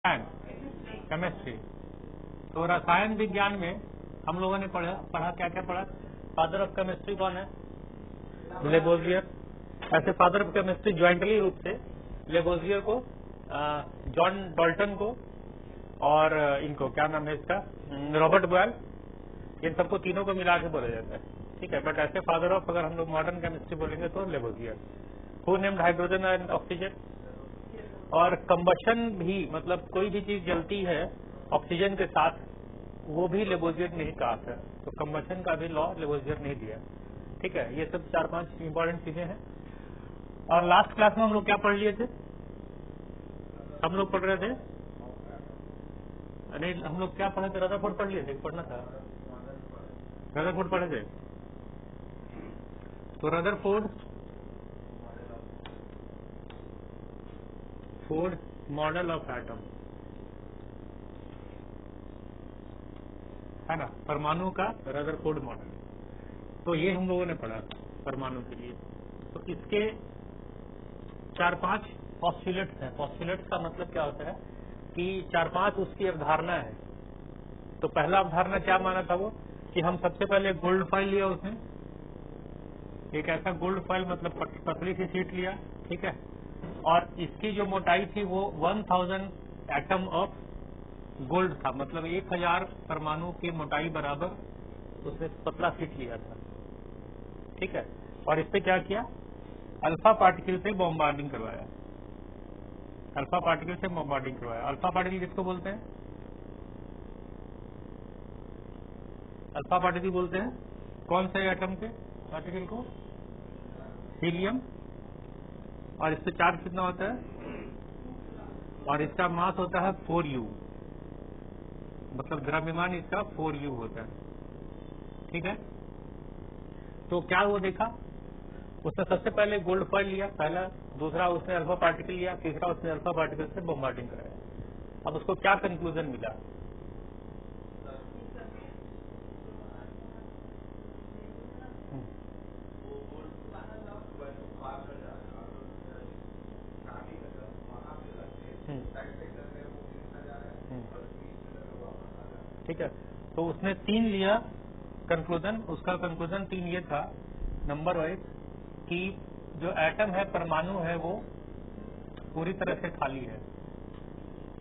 Chemistry. तो रसायन विज्ञान में हम लोगों ने पढ़ा क्या क्या पढ़ा। फादर ऑफ केमिस्ट्री कौन है? लेबोजियर। ऐसे फादर ऑफ केमिस्ट्री ज्वाइंटली रूप से लेबोजियर को, जॉन डॉल्टन को और इनको क्या नाम है इसका, रॉबर्ट बॉयल, इन सबको तीनों को मिला के बोला जाता है। ठीक है, बट ऐसे फादर ऑफ अगर हम लोग मॉडर्न केमिस्ट्री बोलेंगे तो Lavoisier. Who named hydrogen and oxygen. और कंबशन भी, मतलब कोई भी चीज जलती है ऑक्सीजन के साथ, वो भी लेबोजियर ने ही कहा था। तो कंबशन का भी लॉ लेबोजियर ने दिया। ठीक है, ये सब 4-5 इंपॉर्टेंट चीजें हैं। और लास्ट क्लास में हम लोग क्या पढ़ लिए थे? हम लोग पढ़ रहे थे, अरे हम लोग क्या पढ़े थे? रदरफोर्ड पढ़ लिए थे, पढ़ना था। रदरफोर्ड पढ़े थे। तो रदरफोर्ड मॉडल ऑफ एटम है ना, परमाणु का रदरफोर्ड मॉडल। तो ये हम लोगों ने पढ़ा परमाणु के लिए। तो इसके 4-5 पॉस्टुलेट्स हैं। पॉस्टुलेट्स का मतलब क्या होता है कि 4-5 उसकी अवधारणा है। तो पहला अवधारणा क्या माना था वो, कि हम सबसे पहले गोल्ड फॉइल लिया उसने, एक ऐसा गोल्ड फॉइल मतलब पतली सी शीट लिया। ठीक है, और इसकी जो मोटाई थी वो 1000 एटम ऑफ गोल्ड था, मतलब 1000 परमाणु की मोटाई बराबर उसने पतला शीट लिया था। ठीक है, और इस पे क्या किया, अल्फा पार्टिकल से बॉम्बार्डिंग करवाया। अल्फा पार्टिकल से बॉम्बार्डिंग करवाया। अल्फा पार्टिकल किसको बोलते हैं? अल्फा पार्टिकल बोलते हैं कौन से एटम के पार्टिकल को? हीलियम। और इससे चार्ज कितना होता है? और इसका मास होता है 4u, मतलब द्रव्यमान इसका 4u होता है। ठीक है, तो क्या वो देखा, उसने सबसे पहले गोल्ड फॉइल लिया पहला, दूसरा उसने अल्फा पार्टिकल लिया, तीसरा उसने अल्फा पार्टिकल से बॉम्बार्डिंग कराया। अब उसको क्या कंक्लूजन मिला? ठीक है, तो उसने 3 लिया कंक्लूजन। उसका कंक्लूजन 3 ये था, नंबर वाइज, कि जो एटम है, परमाणु है, वो पूरी तरह से खाली है।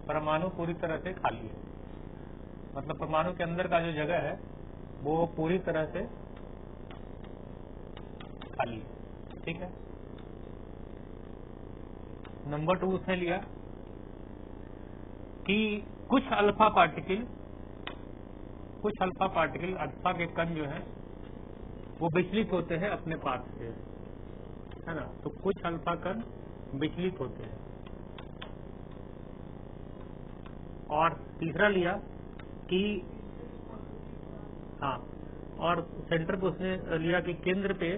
परमाणु पूरी तरह से खाली है, मतलब परमाणु के अंदर का जो जगह है वो पूरी तरह से खाली है। ठीक है, नंबर 2 उसने लिया कि कुछ अल्फा पार्टिकल अल्फा के कण जो है वो विचलित होते हैं अपने पाथ से, है ना। तो कुछ अल्फा कण विचलित होते हैं। और तीसरा लिया कि हाँ, और सेंटर पे उसने लिया कि केंद्र पे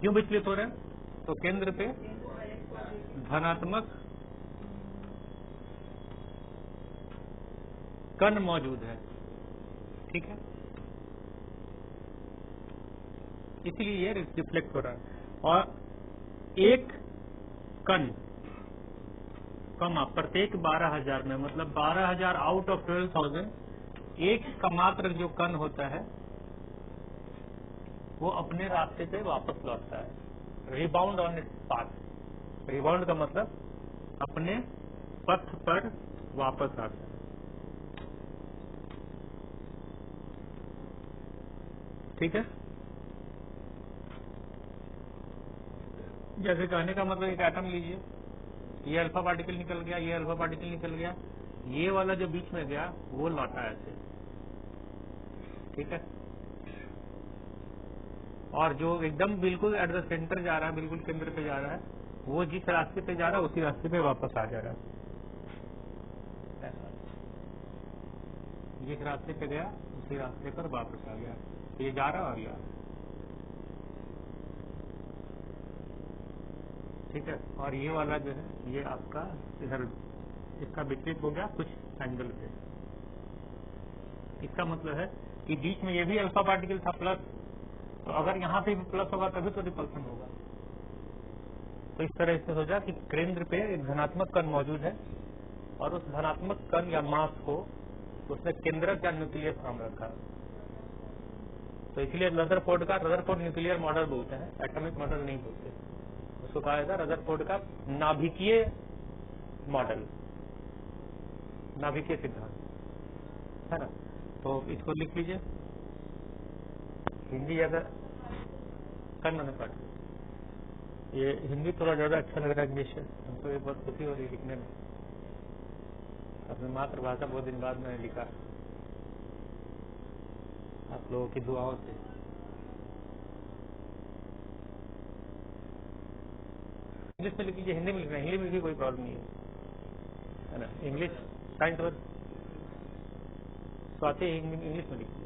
क्यों विचलित हो रहे हैं, तो केंद्र पे धनात्मक कण मौजूद है। ठीक है, इसलिए ये रिफ्लेक्ट हो रहा है। और एक कण प्रत्येक 12,000 में, मतलब 12,000 आउट ऑफ 12,000, एक का मात्र जो कण होता है वो अपने रास्ते पे वापस लौटता है। Rebound on its path. Rebound का मतलब अपने पथ पर वापस आता है। ठीक है, जैसे कहने का मतलब एक एटम लीजिए, ये अल्फा पार्टिकल निकल गया, ये अल्फा पार्टिकल निकल गया, ये वाला जो बीच में गया वो लौटा ऐसे। ठीक है, और जो एकदम बिल्कुल एट द सेंटर जा रहा है, बिल्कुल केंद्र पे जा रहा है, वो जिस रास्ते पे जा रहा है उसी रास्ते पे वापस आ जा रहा है। जिस रास्ते पे गया उसी रास्ते पर वापस आ गया। ये जा रहा और यार, ठीक है। और ये वाला जो है ये आपका इधर इसका विचलित हो गया कुछ एंगल पे। इसका मतलब है कि बीच में ये भी अल्फा पार्टिकल था प्लस, तो अगर यहाँ पे भी प्लस होगा तभी तो रिपल्सन होगा। तो इस तरह से सोचा कि केंद्र पे एक धनात्मक कण मौजूद है और उस धनात्मक कण या मास को उसने केंद्रक या न्यूक्लियस फॉर्म रखा। तो इसलिए रदरफोर्ड न्यूक्लियर मॉडल बोलते हैं, एटॉमिक मॉडल नहीं बोलते। उसको कहा जाता है रदरफोर्ड का नाभिकीय मॉडल, नाभिकीय सिद्धांत, है ना। तो इसको लिख लीजिए। हिंदी ज्यादा कम मैंने पढ़, ये हिंदी थोड़ा ज्यादा अच्छा लग रहा है इंग्लिश से। हमको एक बहुत खुशी हो रही है लिखने में। अपनी मातृभाषा बहुत दिन बाद मैंने लिखा आप लोगों की दुआओं से। इंग्लिश में लिख लीजिए, हिंदी में लिखना, हिंदी में भी कोई प्रॉब्लम नहीं है ना। इंग्लिश साइंस और स्वाति इंग्लिश में लिखिए,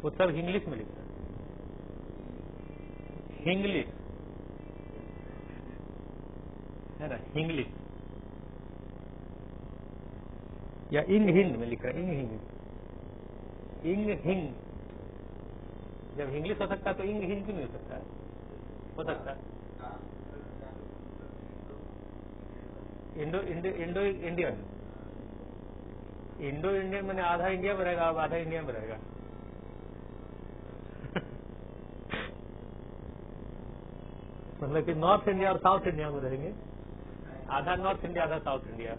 वो सब इंग्लिश में लिखना, इंग्लिश है ना, इंग्लिश या इंग हिंग में लिख रहा है, इंग हिंग। जब इंग्लिश हो सकता है तो इंग हिंग क्यों नहीं हो सकता है? हो सकता है। इंडो इंडियन मैंने आधा इंडिया में रहेगा, अब आधा इंडिया में रहेगा। मतलब कि नॉर्थ इंडिया और साउथ इंडिया में रहेंगे, आधा नॉर्थ इंडिया आधा साउथ इंडिया।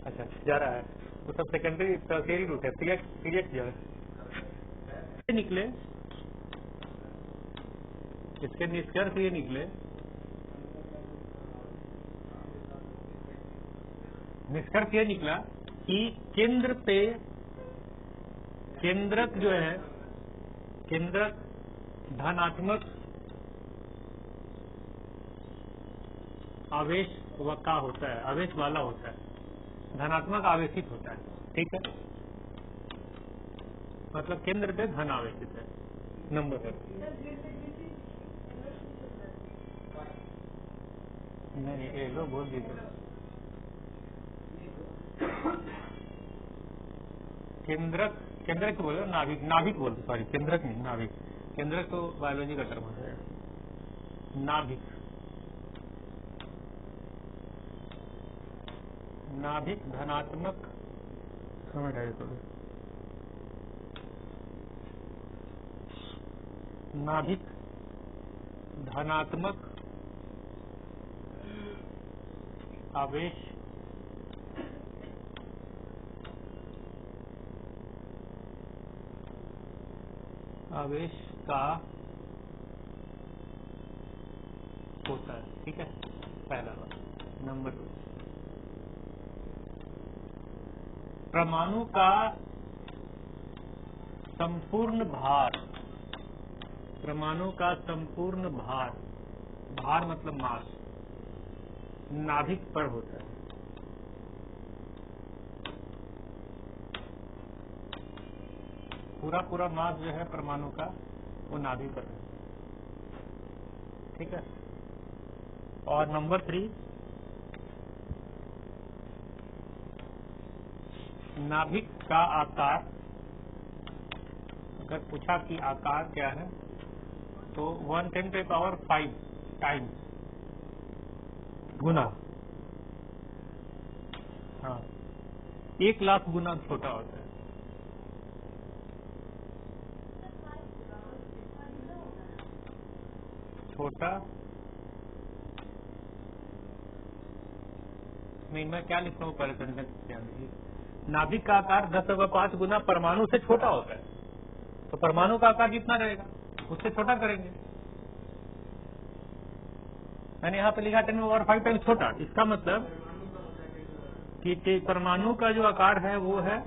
अच्छा जा रहा है, वो सब सेकेंडरी टर्शियरी रूट है, पीरियड जो है निकले, इसके निष्कर्ष ये निकले, निष्कर्ष ये निकला कि केंद्र पे केंद्रक जो है, केंद्रक धनात्मक आवेश का होता है, आवेश वाला होता है, धनात्मक आवेशित होता है। ठीक है, मतलब केंद्र पे धन आवेशित है। नंबर नहीं, ये लो बोल दीजिए। केंद्रक तो बोलो, नाभिक बोलते, सॉरी केंद्रक नहीं, नाभिक। केंद्रक तो बायोलॉजी का टर्म होता है। नाभिक धनात्मक, समझ आए तो नाभिक धनात्मक आवेश का होता है। ठीक है, पहला बात। नंबर 2, परमाणु का संपूर्ण भार, परमाणु का संपूर्ण भार, भार मतलब मास, नाभिक पर होता है। पूरा मास जो है परमाणु का, वो नाभिक पर है। ठीक है, और नंबर 3, नाभिक का आकार, अगर पूछा कि आकार क्या है तो 1×10⁵ टाइम्स, गुना, हाँ 1,00,000 गुना छोटा होता है। छोटा नहीं, मैं क्या लिख रहा हूँ पहले सेंटेंस ध्यान दीजिए। नाभिक का आकार 10⁵ गुना परमाणु से छोटा होता है, तो परमाणु का आकार कितना रहेगा, उससे छोटा करेंगे। मैंने यहाँ पे लिखा 10⁵ टाइम्स छोटा, इसका मतलब कि परमाणु का जो आकार है वो है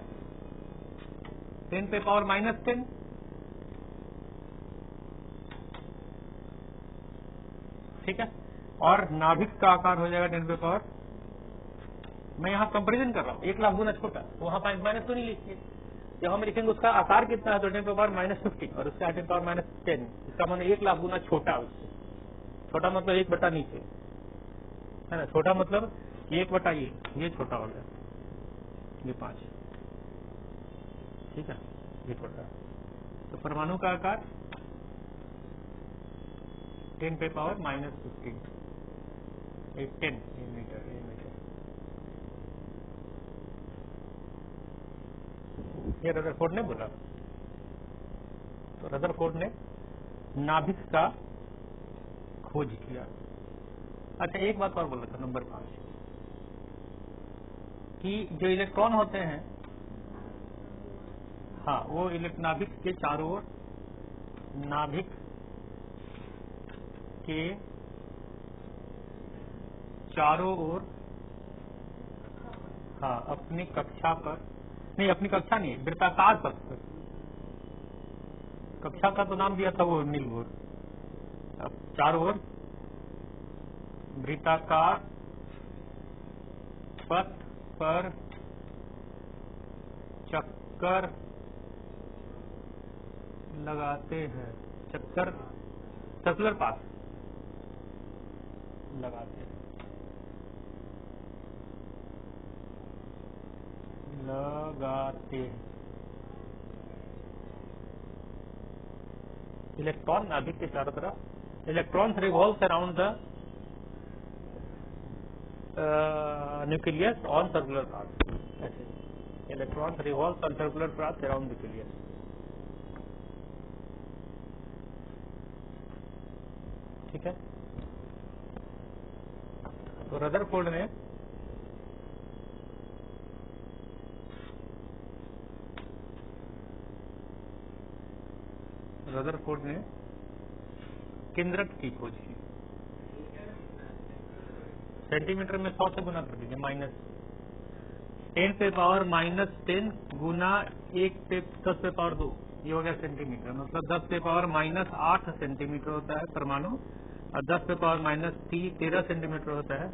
10⁻⁻10। ठीक है, और नाभिक का आकार हो जाएगा 10⁻, मैं यहाँ कंपेरिजन कर रहा हूँ, 1,00,000 गुना छोटा, वहां माइनस तो नहीं लिखिए। जब हम लिखेंगे उसका आकार कितना है तो 10⁻⁻50 और उसका 10⁻10, इसका मतलब 1,00,000 गुना छोटा। उससे छोटा मतलब 1 बटा नीचे, है ना। छोटा मतलब 1 बटा ये छोटा हो गया, ये 5। ठीक है, ये छोटा। तो परमाणु का आकार 10⁻⁻15। 10 मीटर। ये रदरफोर्ड ने बोला। तो रदरफोर्ड ने नाभिक का खोज किया। अच्छा, एक बात और बोला था नंबर 5 कि जो इलेक्ट्रॉन होते हैं, हाँ, वो नाभिक के चारों ओर, नाभिक के चारों ओर, हाँ, अपनी कक्षा पर नहीं, अपनी कक्षा नहीं, वृत्ताकार पथ पर। कक्षा का तो नाम दिया था वो नील बोर। अब चारों ओर वृत्ताकार पथ पर चक्कर लगाते हैं। चक्कर, सर्कुलर पाथ लगाते हैं। इलेक्ट्रॉन नाभिक के चारों तरफ, electrons revolves around the nucleus on circular path. ऐसे electrons revolves on circular path around nucleus. ठीक है। तो रदरफोर्ड ने केंद्रक की खोज की। सेंटीमीटर में 100 से गुना कर दीजिए, -10⁻⁻10 गुना 1×10⁻², ये हो गया सेंटीमीटर। मतलब 10⁻⁻8 सेंटीमीटर होता है परमाणु, और 10⁻⁻13 सेंटीमीटर होता है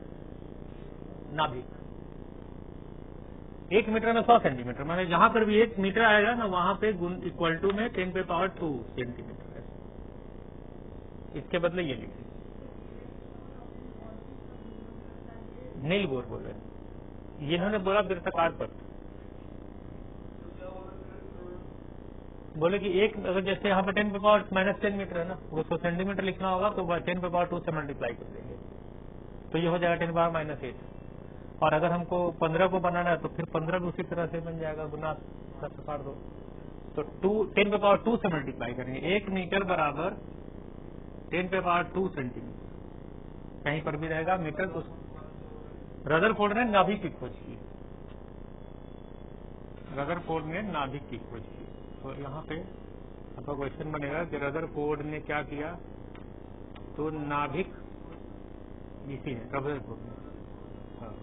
नाभिक। 1 मीटर में 100 सेंटीमीटर, माने जहां पर भी 1 मीटर आएगा ना, वहां पे इक्वल टू में 10⁻2 सेंटीमीटर है। इसके बदले ये लिखिए, नील बोर बोले, इन्होंने बोला वृत्ताकार पथ। बोले कि एक, अगर जैसे यहाँ पे 10⁻⁻10 मीटर है ना, वो 100 सेंटीमीटर लिखना होगा तो 10⁻2 से मल्टीप्लाई कर देंगे, तो ये हो जाएगा 10⁻⁻8। और अगर हमको 15 को बनाना है तो फिर 15 भी उसी तरह से बन जाएगा, गुना 10⁻2। तो 10⁻2 से मल्टीप्लाई करेंगे। 1 मीटर बराबर 10⁻2 सेंटीमीटर, कहीं पर भी रहेगा मीटर। तो रदरफोर्ड ने नाभिक की खोज की। रदरफोर्ड ने नाभिक की खोज की। तो यहाँ पे आपका क्वेश्चन बनेगा कि रदरफोर्ड ने क्या किया। तो नाभिक इसी है, रदरफोर्ड ने, हाँ,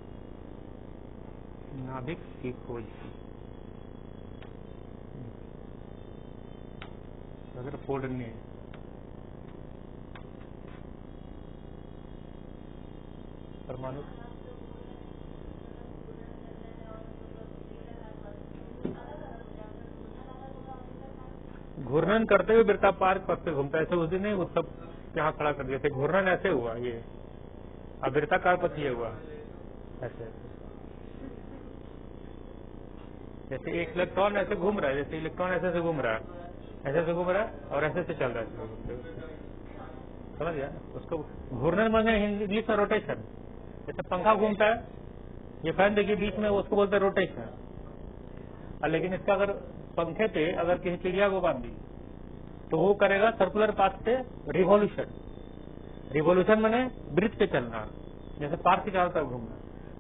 नाभिक की खोज की। रदरफोर्ड ने परमाणु घूर्णन करते हुए वृत्ताकार पथ पे घूमता है। ऐसे उस दिन नहीं, वो सब यहाँ खड़ा कर दिए थे, घूर्णन ऐसे हुआ ये, अब वृत्ताकार पथ ये हुआ ऐसे। जैसे एक इलेक्ट्रॉन ऐसे घूम रहा है, जैसे इलेक्ट्रॉन ऐसे से घूम रहा है, ऐसे से घूम रहा है और ऐसे से चल रहा है, समझ गया। उसको घूर्णन माने इंग्लिश में रोटेशन। जैसे पंखा घूमता है, ये फैन देखिए बीच में, उसको बोलते हैं रोटेशन। लेकिन इसका अगर पंखे पे अगर किसी चिड़िया को बांध दी तो वो करेगा सर्कुलर पाथ से रिवॉल्यूशन। रिवॉल्यूशन माने वृत्त पे चलना, जैसे पार्क के चारों तरफ घूमना,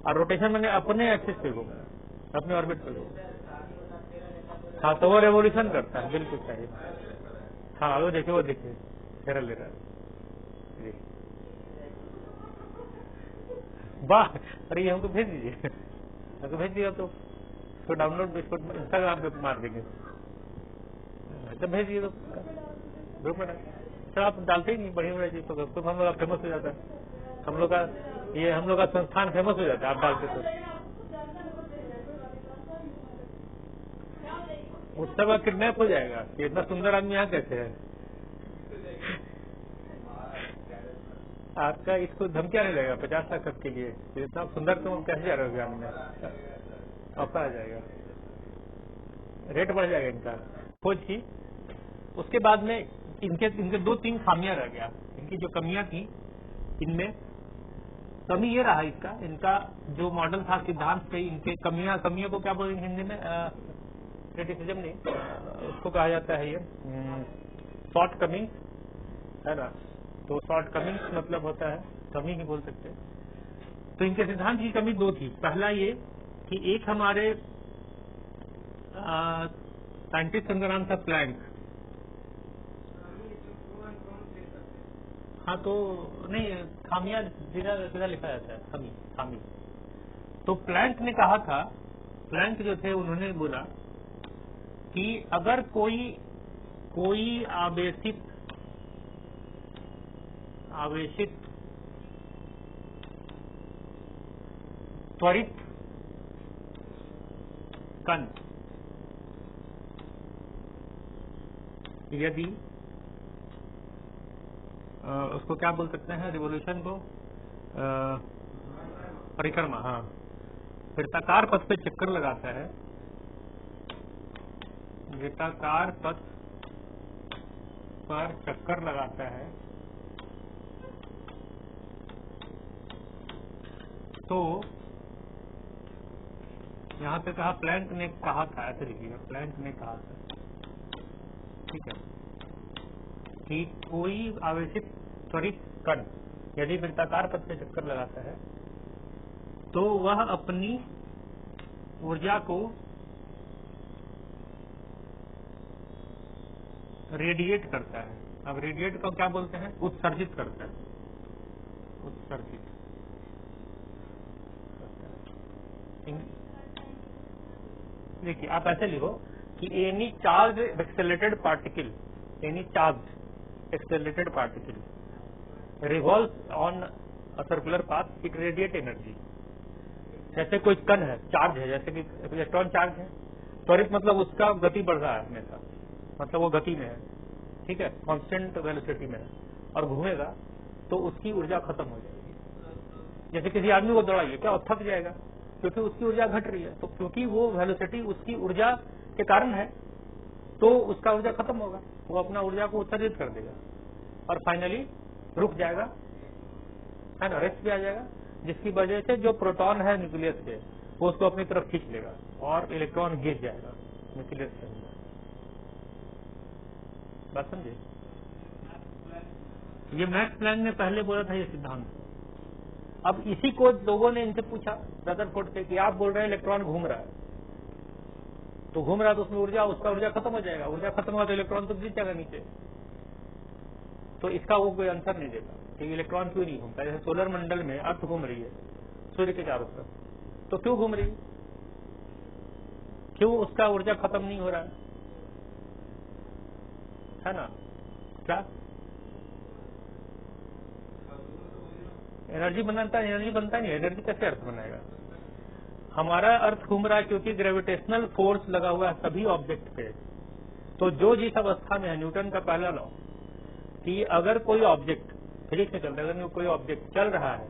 और रोटेशन माने अपने एक्सिस पे घूमना, अपने ऑर्बिट पे घूमना। हाँ, तो वो रेवोल्यूशन करता है, बिल्कुल सही। हाँ, वो देखिए फेरल ले रहा है। वाह, अरे ये हमको भेज दीजिए, हमको भेज दिया तो डाउनलोड इसको इंस्टाग्राम पे मार देंगे। जब भेज दिए तो ग्रुप में सर आप डालते ही नहीं, बढ़िया बढ़िया चीज तो हम लोग फेमस हो जाता है। हम लोग का संस्थान फेमस हो जाता है आप डालते तो। उस समय किडनैप हो जाएगा कि इतना सुंदर आदमी यहाँ कैसे है। आपका इसको धमकिया नहीं लगेगा 50 लाख के लिए, इतना सुंदर तुम कैसे जा रहे हो ज्ञान में, ऑफर आ जाएगा, रेट बढ़ जाएगा इनका। खोज की, उसके बाद में इनके 2-3 खामियां रह गया। इनकी जो कमियां थी, इनमें कमी ये रहा इसका, इनका जो मॉडल था सिद्धांत पे, इनके कमियों को क्या बोलेंगे हिंदी में, क्रिटिसिज्म नहीं, उसको कहा जाता है ये शॉर्ट कमिंग, है ना। तो शॉर्ट कमिंग मतलब होता है कमी ही बोल सकते हैं। तो इनके सिद्धांत की कमी दो थी। पहला ये कि एक हमारे साइंटिस्ट का नाम था प्लैंक। हाँ तो नहीं, खामियां सीधा लिखा जाता है, खामी। तो प्लैंक ने कहा था, प्लैंक जो थे उन्होंने बोला कि अगर कोई आवेशित त्वरित कण यदि उसको क्या बोल सकते हैं, रिवोल्यूशन को, परिक्रमा, हाँ, वृत्ताकार पथ पे चक्कर लगाता है, वृत्ताकार पथ पर चक्कर लगाता है, तो यहां पे कहा, प्लैंक ने कहा था, ऐसे लिखिएगा, प्लैंक ने कहा था, ठीक है, कि कोई आवेशित त्वरित कण यदि वृत्ताकार पथ पे चक्कर लगाता है तो वह अपनी ऊर्जा को रेडिएट करता है। अब रेडिएट को क्या बोलते हैं, उत्सर्जित करता है, उत्सर्जित। देखिए आप ऐसे लिखो कि any charge accelerated particle, any charge accelerated particle revolves on a circular path, it radiate energy। जैसे कोई कण है, चार्ज है, जैसे कि इलेक्ट्रॉन चार्ज है, त्वरित मतलब उसका गति बढ़ रहा है हमेशा, मतलब वो गति में है, ठीक है, कांस्टेंट वेलोसिटी में है, और घूमेगा तो उसकी ऊर्जा खत्म हो जाएगी। जैसे किसी आदमी को दौड़ाइए, क्या वो थक जाएगा, क्योंकि उसकी ऊर्जा घट रही है, तो क्योंकि वो वेलोसिटी उसकी ऊर्जा के कारण है, तो उसका ऊर्जा खत्म होगा, वो अपना ऊर्जा को उत्सर्जित कर देगा और फाइनली रुक जाएगा, है ना, रेस्ट भी आ जाएगा, जिसकी वजह से जो प्रोटॉन है न्यूक्लियस पे वो उसको अपनी तरफ खींच लेगा और इलेक्ट्रॉन गिर जाएगा न्यूक्लियस के अंदर। बात समझे? ये मैक्स प्लैंक ने पहले बोला था ये सिद्धांत। अब इसी को लोगों ने इनसे पूछा रदरफोर्ड से कि आप बोल रहे हैं इलेक्ट्रॉन घूम रहा है, तो घूम रहा है तो उसमें ऊर्जा, उसका ऊर्जा खत्म हो जाएगा, ऊर्जा खत्म हुआ तो इलेक्ट्रॉन तो गिर जाएगा नीचे। तो इसका वो कोई आंसर नहीं देता कि इलेक्ट्रॉन क्यों नहीं घूमता। जैसे सोलर मंडल में अर्थ घूम रही है सूर्य के चारों तरफ, तो क्यों घूम रही है, क्यों उसका ऊर्जा खत्म नहीं हो रहा है ना? क्या एनर्जी बनाता है? एनर्जी बनता नहीं, एनर्जी कैसे अर्थ बनाएगा? हमारा अर्थ घूम रहा है क्योंकि ग्रेविटेशनल फोर्स लगा हुआ है सभी ऑब्जेक्ट पे। तो जो जिस अवस्था में है, न्यूटन का पहला लॉ कि अगर कोई ऑब्जेक्ट फिजिक्स में चलता है, अगर कोई ऑब्जेक्ट चल रहा है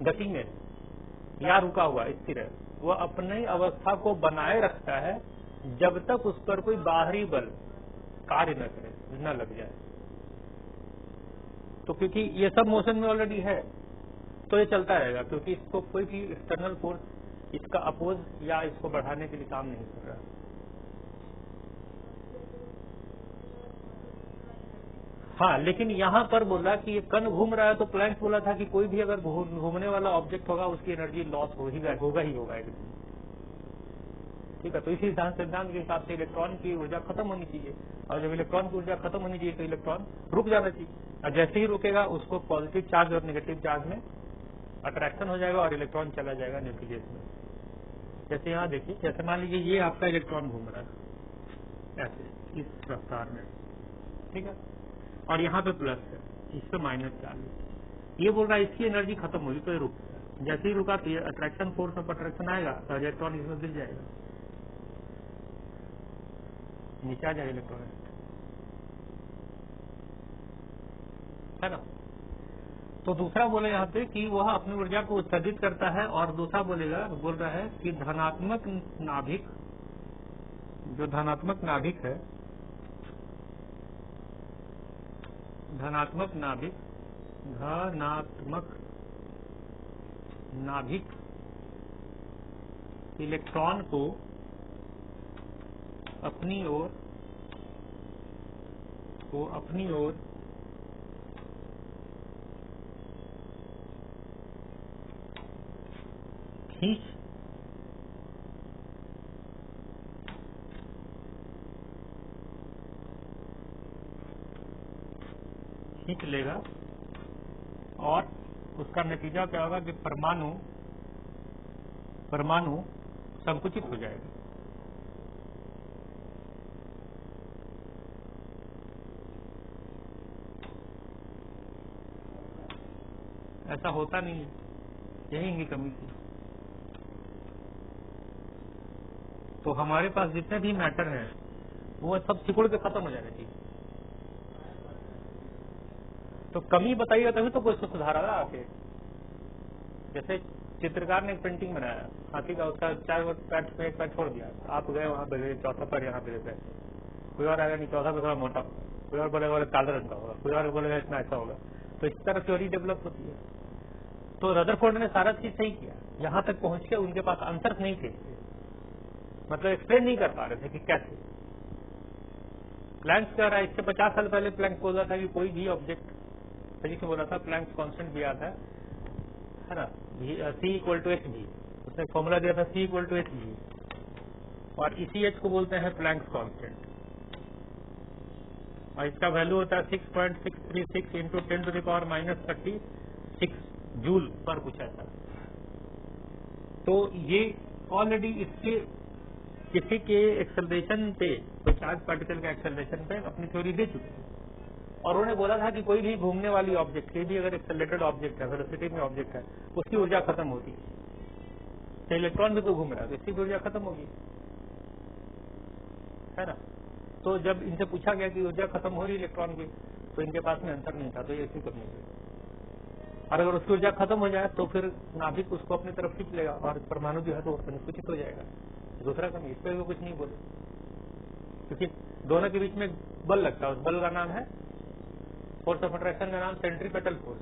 गति में या रुका हुआ स्थिर है, वह अपनी अवस्था को बनाए रखता है जब तक उस पर कोई बाहरी बल कार्य न करे, न लग जाए। तो क्योंकि ये सब मोशन में ऑलरेडी है तो ये चलता रहेगा, क्योंकि इसको कोई भी एक्सटर्नल फोर्स इसका अपोज या इसको बढ़ाने के लिए काम नहीं कर रहा। हाँ, लेकिन यहाँ पर बोला कि ये कण घूम रहा है, तो प्लैंक बोला था कि कोई भी अगर घूमने वाला ऑब्जेक्ट होगा उसकी एनर्जी लॉस होगा ही होगा एकदम, ठीक है। तो इसी सिद्धांत के हिसाब से इलेक्ट्रॉन की ऊर्जा खत्म होनी चाहिए, और जब इलेक्ट्रॉन की ऊर्जा खत्म होनी चाहिए तो इलेक्ट्रॉन रुक जाना चाहिए, और जैसे ही रुकेगा उसको पॉजिटिव चार्ज और नेगेटिव चार्ज में अट्रैक्शन हो जाएगा और इलेक्ट्रॉन चला जाएगा न्यूक्लियस में। जैसे यहाँ देखिए, जैसे मान लीजिए ये आपका इलेक्ट्रॉन घूम रहा है ऐसे इस रफ्तार में, ठीक है, और यहाँ पे प्लस है, इस पे माइनस चार्ज। ये बोल रहा है इसकी एनर्जी खत्म होगी तो ये रुक गया, जैसे ही रुका तो ये अट्रैक्शन फोर्स ऑफ अट्रैक्शन आएगा तो इलेक्ट्रॉन इसमें गिर जाएगा, नीचे आ जाएगा इलेक्ट्रॉन, है ना। तो दूसरा बोले यहाँ पे कि वह अपनी ऊर्जा को उत्सर्जित करता है, और दूसरा बोल रहा है कि धनात्मक नाभिक, जो धनात्मक नाभिक है, धनात्मक नाभिक इलेक्ट्रॉन को अपनी ओर खींच लेगा और उसका नतीजा क्या होगा कि परमाणु संकुचित हो जाएगा। ऐसा होता नहीं है, यही इनकी कमी थी। तो हमारे पास जितने भी मैटर है वो सब सिकुड़ के खत्म हो जाने चाहिए। तो कमी बताइएगा तभी तो कोई सुधारा आके। जैसे चित्रकार ने एक पेंटिंग बनाया हाथी का, उसका 4 पैर में 1 पैर छोड़ दिया, आप गए वहां पे चौथा पैर यहाँ पे पैर, कोई और आएगा नहीं, चौथा पे थोड़ा मोटा, कोई और बोलेगा काले रंग का होगा, कोई और बोलेगा इतना ऐसा होगा। तो इस तरह थ्योरी डेवलप होती है। तो रदरफोर्ड ने सारा चीज सही किया, यहाँ तक पहुंच के उनके पास आंसर नहीं थे, मतलब एक्सप्लेन नहीं कर पा रहे थे कि कैसे। प्लैंक्स कह रहा है, इससे 50 साल पहले प्लैंक्स बोल रहा था कि कोई भी ऑब्जेक्ट, सही से बोला था, प्लैंक्स कांस्टेंट भी आता है ना, C=hv, उसने फॉर्मूला दिया था C=hv, और इसी h को बोलते हैं प्लैंक्स कांस्टेंट, और इसका वैल्यू होता है 6.636 इंटू 10⁻36 जूल पर कुछ ऐसा। तो ये ऑलरेडी इसके किसी के एक्सेलरेशन पे, कोई चार्ज पार्टिकल के एक्सेलरेशन पे अपनी थ्योरी दे चुके हैं, और उन्होंने बोला था कि कोई भी घूमने वाली ऑब्जेक्ट, कोई भी अगर एक्सेलरेटेड ऑब्जेक्ट है, वेलोसिटी में ऑब्जेक्ट है, उसकी ऊर्जा खत्म होती है। तो इलेक्ट्रॉन भी तो घूम रहा है तो इसकी ऊर्जा खत्म होगी, है ना। तो जब इनसे पूछा गया कि ऊर्जा खत्म हो रही इलेक्ट्रॉन की, तो इनके पास में आंसर नहीं था, तो ये ऐसी कमी है। और अगर उसकी ऊर्जा खत्म हो जाए तो फिर नाभिक उसको अपनी तरफ खींच लेगा और परमाणु जो है तो संकुचित हो जाएगा। दूसरा कमी, इस पर भी कुछ नहीं बोले, क्योंकि दोनों के बीच में बल लगता है, उस बल का नाम है, फोर्स ऑफ अट्रैक्शन का नाम सेंट्रीपेटल फोर्स।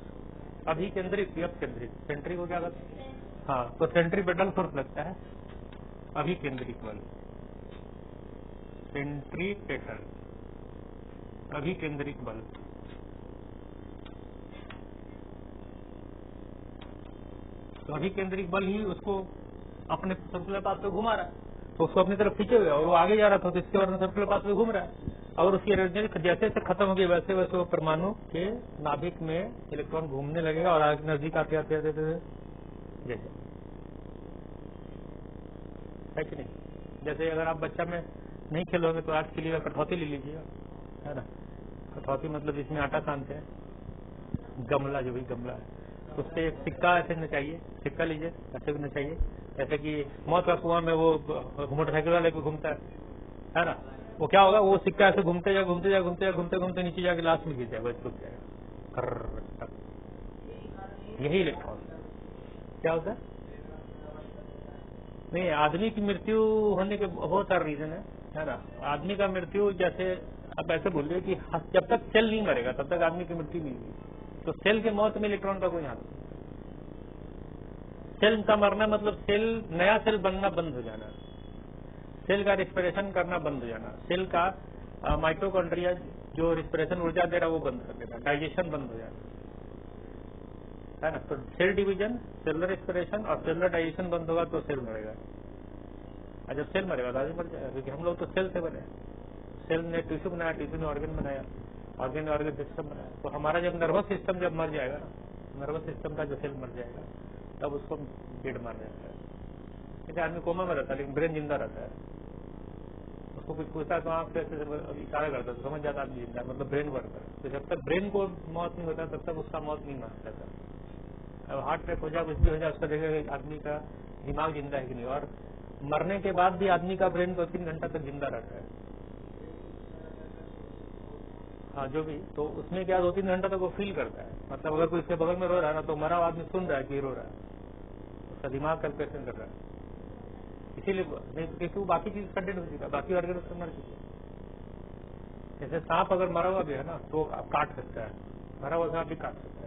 अभिकेंद्रित अपकेंद्रित, सेंट्री को क्या कहते हैं, हाँ, तो सेंट्रीपेटल फोर्स लगता है, अभिकेंद्रित बल, सेंट्रीपेटल अभिकेंद्रित बल। तो अभिकेंद्रित बल ही उसको अपने सर्कुलर पाथ पे घुमा रहा है, तो उसको अपनी तरफ खींचे हुए और वो आगे जा रहा था, तो इसके बाद सर्कुलर पाथ पे घूम रहा है, और उसकी एनर्जी जैसे जैसे खत्म होगी वैसे वैसे वो परमाणु के नाभिक में इलेक्ट्रॉन घूमने लगेगा और आगे नजदीक आते आते आते जैसे, है कि नहीं। जैसे अगर आप बच्चा में नहीं खेलोगे तो आज के लिए कठौती ले लीजिएगा, है ना। कठौती मतलब जिसमें आटा सानते हैं, गमला, जो भी गमला है, उससे एक सिक्का ऐसे नचाइए, सिक्का लीजिए, ऐसे भी नचाइए, जैसे कि मौत का कुआं में वो मोटरसाइकिल वाले को घूमता है ना, वो क्या होगा, वो सिक्का ऐसे घूमते घूमते नीचे जाके लास्ट में गिर जाएगा, छूट जाएगा। यही इलेक्ट्रॉन क्या होता है। नहीं, आदमी की मृत्यु होने के बहुत सारे रीजन है ना। आदमी का मृत्यु, जैसे आप ऐसे बोलिए कि जब तक सेल नहीं मरेगा तब तक आदमी की मृत्यु नहीं होगी, तो सेल के मौत में इलेक्ट्रॉन का कोई हाथ नहीं। सेल का मरना मतलब सेल, नया सेल बनना बंद हो जाना, सेल का रिस्पिरेशन करना बंद हो जाना, सेल का माइटोकॉन्ड्रिया जो रिस्पिरेशन ऊर्जा दे रहा है वो बंद कर देना, डाइजेशन बंद हो जाना, है ना। तो सेल डिवीजन, सेलुलर रिस्पिरेशन और सेलुलर डाइजेशन बंद होगा तो सेल मरेगा, और जब सेल मरेगा तो आदमी मर जाएगा, क्योंकि हम लोग तो सेल से बने। सेल ने टिश्यू बनाया, टिश्यू ने ऑर्गन बनाया, ऑर्गन ने ऑर्गन सिस्टम बनाया। तो हमारा जब नर्वस सिस्टम जब मर जाएगा, नर्वस सिस्टम का जो सेल मर जाएगा तब उसको डेड मार जाता है। क्योंकि आदमी कोमा में रहता है लेकिन ब्रेन जिंदा रहता है, उसको कुछ पूछता है तो आंख से इशारा करता है तो समझ जाता आदमी जिंदा, मतलब ब्रेन वर्क है। तो जब तक ब्रेन को मौत नहीं होता तब तक उसका मौत नहीं मान सकता। अब हार्ट अटैक हो जाए, कुछ भी हो जाए, उसका देखेगा आदमी का दिमाग जिंदा है कि नहीं। और मरने के बाद भी आदमी का ब्रेन 2-3 घंटा तक जिंदा रहता है, हाँ जो भी। तो उसमें क्या 2-3 घंटा तक वो फील करता है, मतलब अगर कोई इसके बगल में रो रहा है ना तो मरा आदमी सुन रहा है कि रो रहा है, उसका दिमाग कैलकुलेशन कर रहा है। इसीलिए नहीं, क्योंकि वो बाकी चीज कंटेंट हो चुका है, बाकी ऑर्गन उससे मर चुके हैं। जैसे सांप अगर मरा हुआ भी है ना तो आप काट सकता है, मरा हुआ सांप भी काट सकता है,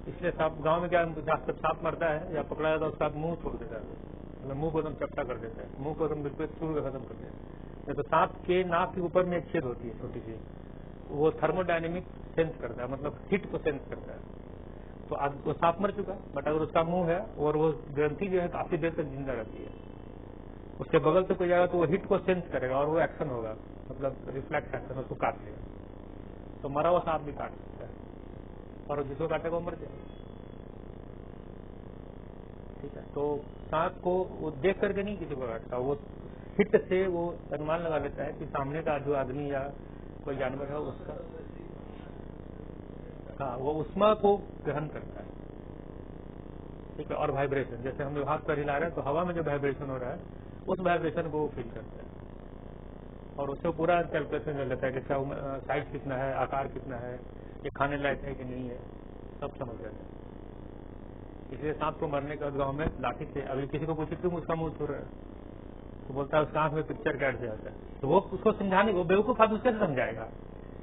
इसलिए सांप गांव में क्या, जब सांप मरता है या पकड़ा जाता है उसका मुंह छोड़ देता है, मतलब मुंह को एकदम चपटा कर देता है, मुंह को एकदम बिल्कुल चूर खत्म कर देता है। तो सांप के नाक के ऊपर में एक छेद होती है छोटी सी, वो थर्मोडायनेमिक सेंस करता है, मतलब हीट को सेंस करता है। तो आज वो सांप मर चुका, बट अगर उसका मुंह है और वो ग्रंथि जो है काफी देर तक जिंदा रहती है, उसके बगल से कोई जाएगा तो वो हीट को सेंस करेगा और वो एक्शन होगा, मतलब रिफ्लेक्स एक्शन, उसको काट लेगा। तो मरा हुआ सांप भी काट सकता है और जिसको काटेगा वो मर जाएगा। ठीक है, तो सांप को वो देख करके नहीं किसी को काटता, वो हिट से वो अनुमान लगा लेता है कि सामने का जो आदमी या कोई जानवर है उसका, हाँ, वो उष्मा को ग्रहण करता है। ठीक है, और वाइब्रेशन, जैसे हम हाथ पर हिला रहे हैं तो हवा में जो वाइब्रेशन हो रहा है उस वाइब्रेशन को वो फील करता है और उससे पूरा कैलकुलेशन कर लेता है कि क्या साइज कितना है, आकार कितना है, ये खाने लायक है कि नहीं है, सब समझ जाता है। इसलिए सांप को मरने के बाद गाँव में लाठी से, अभी किसी को पूछे क्यों उसका मुंह छू रहा है, तो बोलता है उसका आंख में पिक्चर कैट से आता है। तो वो उसको समझाने, वो बेवकूफ आदमी उससे समझाएगा,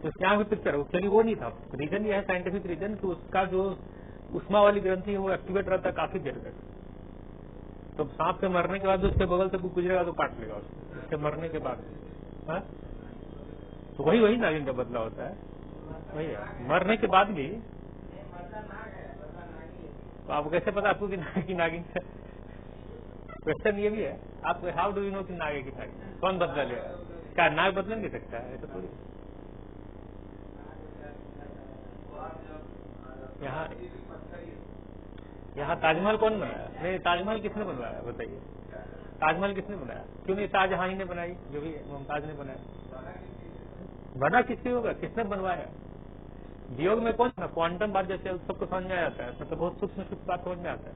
तो उसके आंख में पिक्चर, उसके लिए वो नहीं था। रीजन ये है, साइंटिफिक रीजन, कि उसका जो उष्मा वाली ग्रंथि है वो एक्टिवेट रहता है काफी देर तक। तो सांप के मरने के बाद उसके बगल से कोई गुजरेगा तो काट लेगा उसके मरने के बाद। हाँ? तो वही नागिन का बदला होता है, वही है मरने के बाद भी। तो आपको कैसे पता आपको कि नागिन है? क्वेश्चन ये भी है आपको, हाउ डू यू नो कि नाग है कि नागिन, कौन बदला लेगा? क्या नाग बदल नहीं सकता है? ऐसा थोड़ी। यहाँ ताजमहल कौन बनाया? नहीं, ताजमहल किसने बनवाया बताइए? ताजमहल किसने बनाया? क्यों नहीं शाहजहां ने बनाई, जो भी मुमताज ने बनाया? बना किससे होगा, किसने बनवाया? वियोग में कौन था? क्वांटम बात जैसे सबको समझ में आता है, मतलब बहुत सूक्ष्म सूक्ष्म बात समझ में आता है,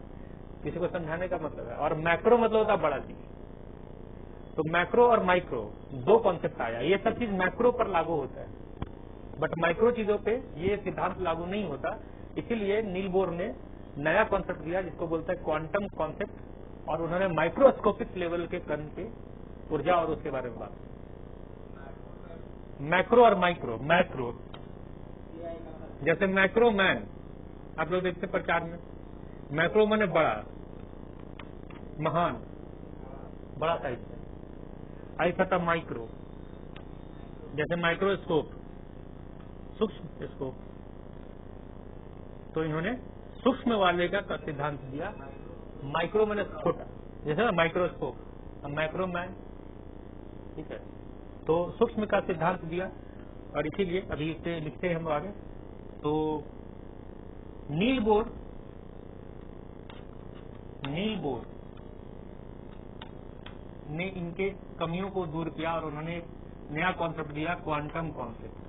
किसी को समझाने का मतलब है। और मैक्रो मतलब होता है बड़ा चीज। तो मैक्रो और माइक्रो दो कॉन्सेप्ट आया, ये सब चीज मैक्रो पर लागू होता है, बट माइक्रो चीजों पे ये सिद्धांत लागू नहीं होता। इसीलिए नील बोर ने नया कॉन्सेप्ट दिया जिसको बोलता है क्वांटम कॉन्सेप्ट, और उन्होंने माइक्रोस्कोपिक लेवल के कण के ऊर्जा और उसके बारे में बात की। मैक्रो और माइक्रो, मैक्रो जैसे मैक्रो मैन आप लोग देखते प्रचार में, मैक्रो मैंने बड़ा, महान, बड़ा साइज है। ऐसा था माइक्रो, जैसे माइक्रोस्कोप, सूक्ष्म स्कोप। तो इन्होंने सूक्ष्म वाले का सिद्धांत दिया, माइक्रो मैंने छोटा, जैसे ना माइक्रोस्कोप, मैक्रो मैन। ठीक है, तो सूक्ष्म का सिद्धांत दिया, और इसीलिए अभी इसे लिखते हैं हम आगे। तो नील बोर ने इनके कमियों को दूर किया और उन्होंने नया कॉन्सेप्ट दिया, क्वांटम कॉन्सेप्ट।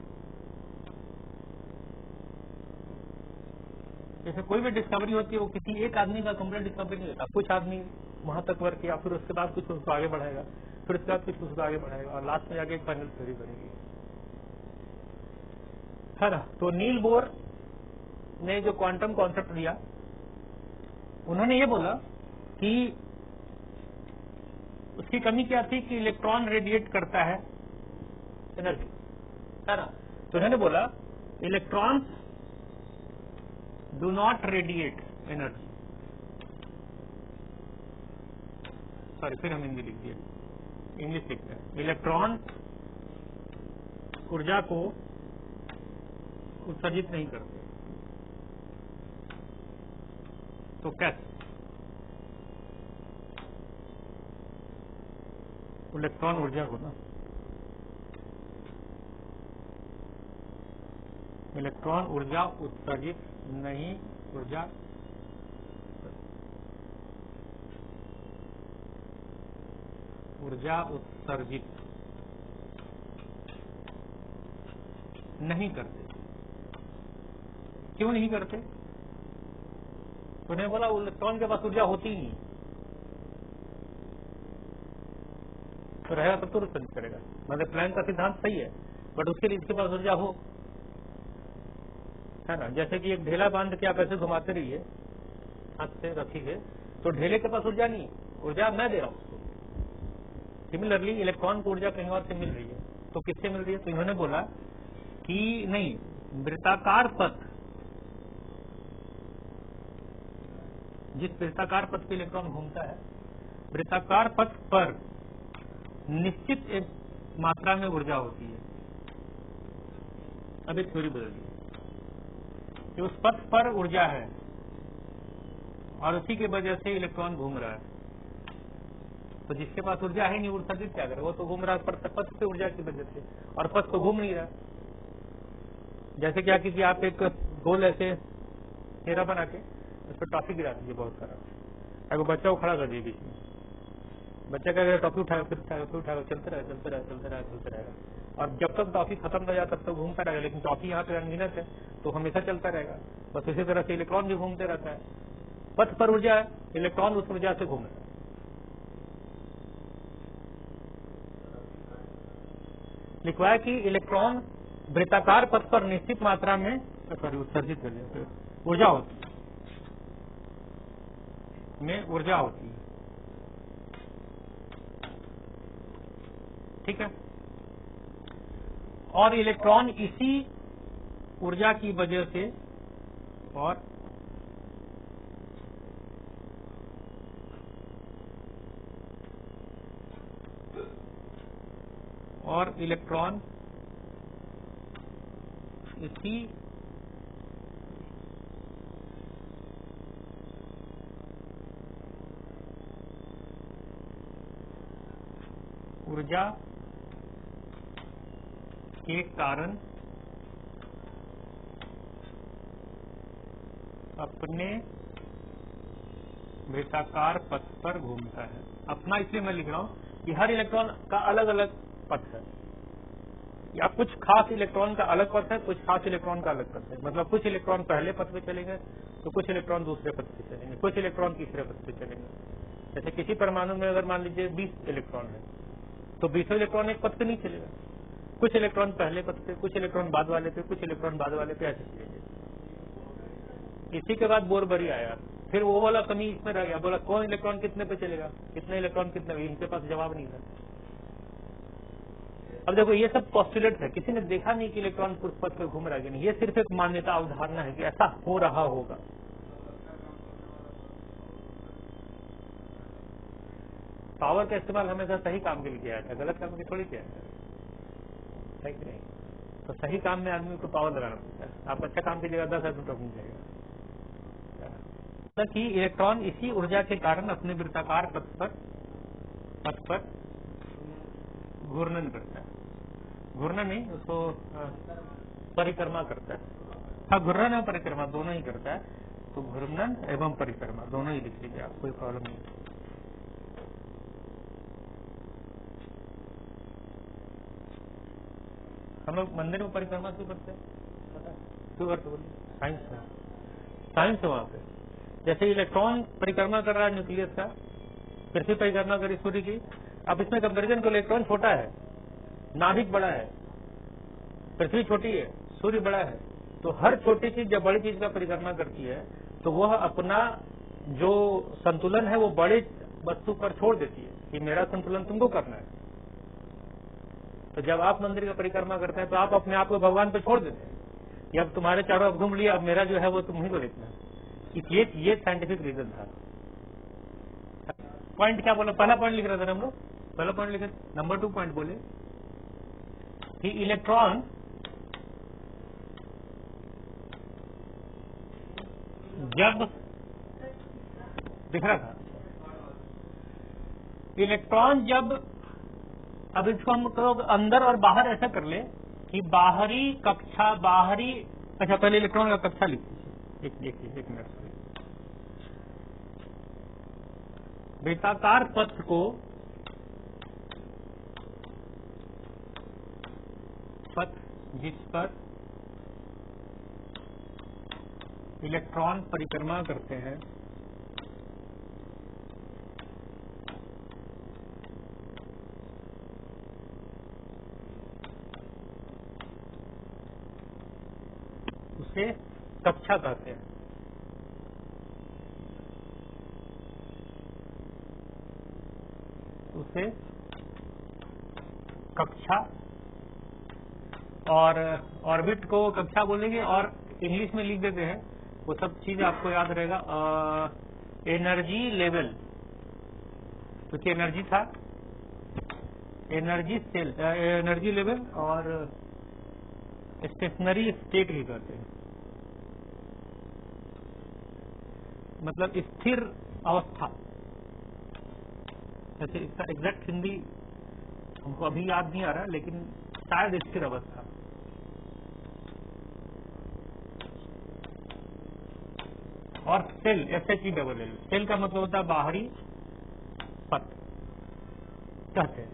जैसे कोई भी डिस्कवरी होती है वो किसी एक आदमी का कंप्लीट डिस्कवरी नहीं होता, कुछ आदमी वहां तक वर्क किया, फिर उसके बाद कुछ उसको आगे बढ़ाएगा, फिर उसके बाद कुछ उसको आगे बढ़ाएगा, और लास्ट में जाके एक फाइनल थ्योरी बनेगी, है ना। तो नील बोर ने जो क्वांटम कॉन्सेप्ट दिया, उन्होंने ये बोला कि उसकी कमी क्या थी कि इलेक्ट्रॉन रेडिएट करता है एनर्जी, है ना। तो उन्होंने बोला electrons do not radiate energy. Sorry, फिर हम हिंदी लिख दिए, इंग्लिश लिखते हैं। इलेक्ट्रॉन ऊर्जा को उत्सर्जित नहीं करते। तो कैसे? इलेक्ट्रॉन ऊर्जा को ना, इलेक्ट्रॉन ऊर्जा उत्सर्जित नहीं, ऊर्जा उत्सर्जित नहीं करते। क्यों नहीं करते? तो उन्हें बोला इलेक्ट्रॉन के पास ऊर्जा होती ही नहीं, तो रहेगा तब तो उत्सर्जित करेगा। मतलब प्लैंक का सिद्धांत सही है, बट उसके लिए इसके पास ऊर्जा हो, है ना। जैसे कि एक ढेला बांध के आप ऐसे घुमाते रहिए हाथ से रखी है, तो ढेले के पास ऊर्जा नहीं, ऊर्जा मैं दे रहा हूं उसको। सिमिलरली इलेक्ट्रॉन को ऊर्जा कहीं और से मिल रही है, तो किससे मिल रही है? तो इन्होंने बोला कि नहीं, वृत्ताकार पथ जिस वृत्ताकार पथ पे इलेक्ट्रॉन घूमता है, वृत्ताकार पथ पर निश्चित एक मात्रा में ऊर्जा होती है। अब एक थ्योरी बदल दी कि उस पथ पर ऊर्जा है और उसी की वजह से इलेक्ट्रॉन घूम रहा है। तो जिसके पास ऊर्जा है नहीं, उत्सर्जित क्या करे, वो तो घूम रहा है पथ पे ऊर्जा की वजह से, और पथ तो घूम नहीं रहा। जैसे क्या कीजिए, आप एक गोल ऐसे घेरा बना के उस पर टॉफी गिरा दीजिए बहुत सारा, अगर बच्चा को खड़ा कर दीजिए बीच में, बच्चा क्या करेगा, टॉफी उठाएगा, फिर उठाएगा, फिर उठाएगा, चलते रहेगा। और जब तक टॉफी खत्म हो जाए तब तक घूमता रहेगा, लेकिन टॉफी यहाँ पे अनगिनत है तो हमेशा चलता रहेगा। बस इसी तरह से इलेक्ट्रॉन भी घूमते रहता है। पथ पर ऊर्जा है, इलेक्ट्रॉन उस ऊर्जा से घूम रहा है। लिखवाया कि इलेक्ट्रॉन वृत्ताकार पथ पर निश्चित मात्रा में उत्सर्जित कर दिया, ऊर्जा होती है। ठीक है। और इलेक्ट्रॉन इसी ऊर्जा की वजह से और इलेक्ट्रॉन इसी ऊर्जा के कारण अपने वृत्ताकार पथ पर घूमता है। अपना इसलिए मैं लिख रहा हूं कि हर इलेक्ट्रॉन का अलग अलग पथ है, या कुछ खास इलेक्ट्रॉन का अलग पथ है, कुछ खास इलेक्ट्रॉन का अलग पथ है। मतलब कुछ इलेक्ट्रॉन पहले पथ पे चलेंगे तो कुछ इलेक्ट्रॉन दूसरे पथ पे चलेंगे, कुछ इलेक्ट्रॉन तीसरे पथ पे चलेंगे। जैसे किसी परमाणु में अगर मान लीजिए 20 इलेक्ट्रॉन है तो 20 इलेक्ट्रॉन एक पथ पे नहीं चलेगा, कुछ इलेक्ट्रॉन पहले पथ पे, कुछ इलेक्ट्रॉन बाद वाले पे, कुछ इलेक्ट्रॉन बाद वाले पे, ऐसे चलेंगे। इसी के बाद बोरबरी आया, फिर वो वाला कमी इसमें रह गया, बोला कौन इलेक्ट्रॉन कितने पे चलेगा, कितने इलेक्ट्रॉन कितने, इनके पास जवाब नहीं था। अब देखो ये सब पॉस्टुलेट है, किसी ने देखा नहीं कि इलेक्ट्रॉन उस पथ पर घूम रहा है, नहीं, ये सिर्फ एक मान्यता अवधारणा है कि ऐसा हो रहा होगा। पावर का इस्तेमाल हमेशा सही काम के लिए किया जाता है, गलत काम के थोड़ी किया जाता है कि नहीं। तो सही काम में आदमी को पावर लगाना पड़ता है। आप अच्छा काम कीजिएगा 10 आदमी तो घूम जाएगा। कि इलेक्ट्रॉन इसी ऊर्जा के कारण अपने वृत्ताकार पथ पर घूर्णन करता है, घूर्णन नहीं उसको परिक्रमा करता है। हाँ, घूर्णन और परिक्रमा दोनों ही करता है, तो घूर्णन एवं परिक्रमा दोनों ही लिख लीजिए आप, कोई प्रॉब्लम नहीं। हम लोग मंदिर में परिक्रमा क्यों करते हैं, क्यों करते बोलिए? साइंस है वहां पे। जैसे इलेक्ट्रॉन परिक्रमा कर रहा है न्यूक्लियस का, पृथ्वी परिक्रमा करी सूर्य की। अब इसमें कंपेरिजन को इलेक्ट्रॉन छोटा है, नाभिक बड़ा है, पृथ्वी छोटी है, सूर्य बड़ा है, तो हर छोटी चीज जब बड़ी चीज का परिक्रमा करती है तो वह अपना जो संतुलन है वो बड़े वस्तु पर छोड़ देती है कि मेरा संतुलन तुमको करना है। तो जब आप मंदिर का परिक्रमा करते हैं तो आप अपने आप को भगवान पे छोड़ देते हैं कि अब तुम्हारे चारों अब घूम लिया, अब मेरा जो है वो तुम ही को देखना है। ये साइंटिफिक रीजन था। पॉइंट क्या बोला, पहला पॉइंट लिख रहे थे हम लोग, पहला पॉइंट लिखे, नंबर 2 पॉइंट बोले कि इलेक्ट्रॉन जब दिख रहा था, इलेक्ट्रॉन जब, अब इसको हम लोग अंदर और बाहर ऐसा कर ले कि बाहरी कक्षा, अच्छा पहले इलेक्ट्रॉन का कक्षा लिख दीजिए, एक मिनट। वृत्ताकार पथ को जिस पर इलेक्ट्रॉन परिक्रमा करते हैं उसे कक्षा कहते हैं। उसे कक्षा, और ऑर्बिट को कक्षा बोलेंगे, और इंग्लिश में लिख देते हैं, वो सब चीज आपको याद रहेगा। एनर्जी लेवल, क्योंकि एनर्जी था, एनर्जी सेल, एनर्जी लेवल और स्टेशनरी स्टेट भी कहते हैं, मतलब स्थिर अवस्था। जैसे इसका एग्जैक्ट हिंदी हमको अभी याद नहीं आ रहा, लेकिन शायद स्थिर अवस्था। और सेल, SHELL, सेल का मतलब होता है बाहरी पथ कहते हैं।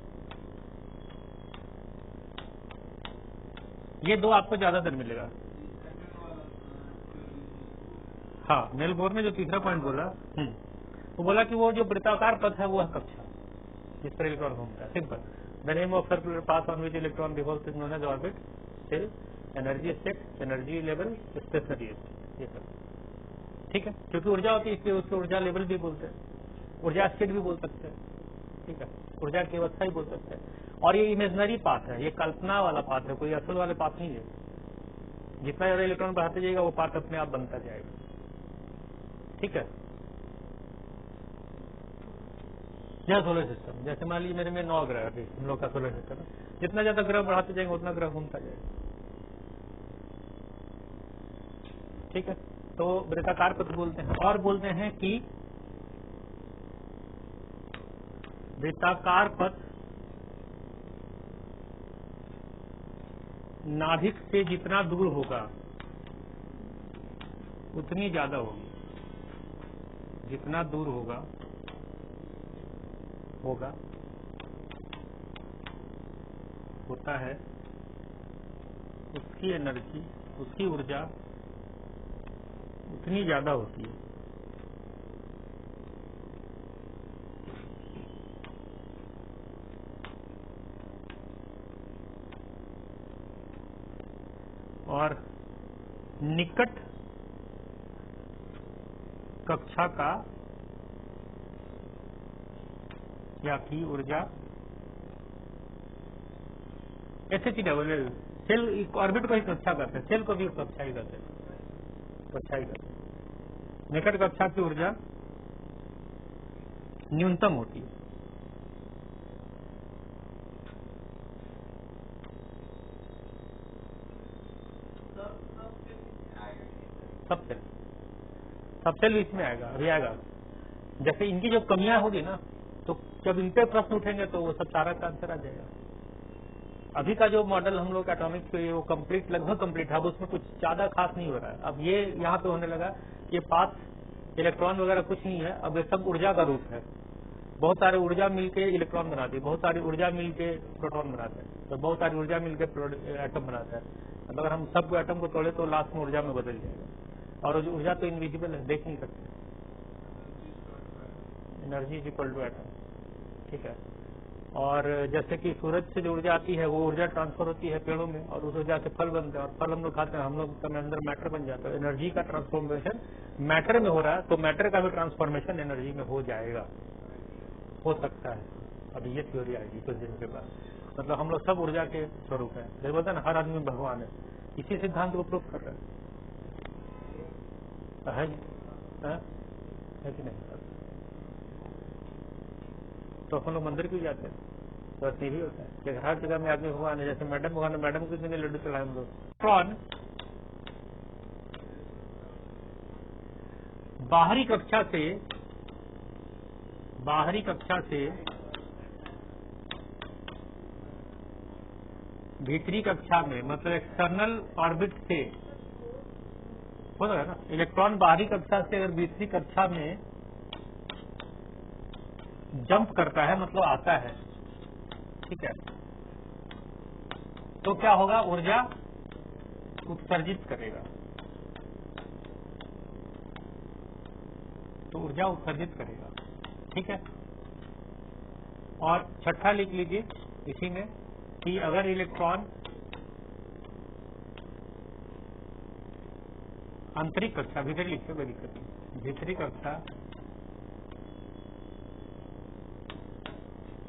ये दो आपको ज्यादातर मिलेगा। हाँ, नेल बोर ने जो तीसरा पॉइंट बोला, वो बोला कि वो जो वृत्ताकार पथ है वो है कक्षा जिस पर इलेक्ट्रॉन घूमता है। Simple, the name of circular path on which electron revolves is known as orbit, shell, energy state, energy level, stationary, ये सब ठीक है। क्योंकि ऊर्जा होती है इसलिए उसको ऊर्जा लेवल भी बोलते हैं, ऊर्जा स्टेट भी बोल सकते हैं, ठीक है, ऊर्जा की अवस्था ही बोल सकते हैं। और ये इमेजनरी पाथ है, ये कल्पना वाला पाथ है, कोई असल वाले पाथ नहीं है। जितना ज्यादा इलेक्ट्रॉन बढ़ाते जाएगा वो पाथ अपने आप बनता जाएगा, ठीक है। जैसे सोलर सिस्टम, जैसे मान लीजिए मेरे में 9 ग्रह अभी हम लोग का सोलर सिस्टम है, जितना ज्यादा ग्रह बढ़ाते जाएंगे उतना ग्रह घूमता जाएगा, ठीक है। तो वृत्ताकार पथ बोलते हैं। और बोलते हैं कि वृत्ताकार पथ नाभिक से जितना दूर होगा उतनी ज्यादा होगी, जितना दूर होगा होता है उसकी एनर्जी, उसकी ऊर्जा उतनी ज्यादा होती है। और निकट कक्षा का या की ऊर्जा SHELL, सेल ऑर्बिट को ही कक्षा करते हैं, सेल को भी कक्षा ही करते हैं। निकट कक्षा की ऊर्जा न्यूनतम होती है। सब सेल इसमें आएगा, अभी आएगा। जैसे इनकी जो कमियां होगी ना, तो जब इन पे प्रश्न उठेंगे तो वो सब सारा का आंसर आ जाएगा। अभी का जो मॉडल हम लोग एटॉमिक पे वो कंप्लीट, लगभग कंप्लीट है, अब उसमें कुछ ज्यादा खास नहीं हो रहा है। अब ये यहाँ पे होने लगा, ये पाथ इलेक्ट्रॉन वगैरह कुछ नहीं है, अब ये सब ऊर्जा का रूप है। बहुत सारे ऊर्जा मिलके इलेक्ट्रॉन बनाती है, बहुत सारी ऊर्जा मिलके प्रोटॉन बनाते हैं, तो बहुत सारी ऊर्जा मिलके एटम बनाता है। मतलब अगर हम सब एटम को तोड़े तो लास्ट में ऊर्जा में बदल जाएगा। और ऊर्जा तो इनविजिबल है, देख नहीं सकते। Energy is equal to atom, ठीक है। और जैसे कि सूरज से जो ऊर्जा आती है वो ऊर्जा ट्रांसफर होती है पेड़ों में, और उस ऊर्जा से फल बनते हैं, और फल हम लोग खाते हैं, हम लोग के अंदर मैटर बन जाता है। एनर्जी का ट्रांसफॉर्मेशन मैटर में हो रहा है, तो मैटर का भी ट्रांसफॉर्मेशन एनर्जी में हो जाएगा, हो सकता है। अभी ये थ्योरी आएगी कुछ दिन के बाद। मतलब हम लोग सब ऊर्जा के स्वरूप है, जैसे बोलते हैं ना हर आदमी भगवान है, इसी सिद्धांत को प्रूव कर रहे हैं, है कि नहीं। तो हम लोग मंदिर क्यों जाते हैं, तो ऐसे ही होता है कि हर जगह में आदमी भगवान है। जैसे मैडम भगवान है, मैडम को कितने लड्डू चलाए हम लोग। इलेक्ट्रॉन बाहरी कक्षा से भीतरी कक्षा में, मतलब एक्सटर्नल ऑर्बिट से हो रहा है ना। इलेक्ट्रॉन बाहरी कक्षा से अगर भीतरी कक्षा में जंप करता है, मतलब आता है, ठीक है, तो क्या होगा, ऊर्जा उत्सर्जित करेगा, तो ऊर्जा उत्सर्जित करेगा, ठीक है। और छठा लिख लीजिए इसी में कि अगर इलेक्ट्रॉन आंतरिक कक्षा, भीतर लिखिए कोई दिक्कत नहीं, भीतरी कक्षा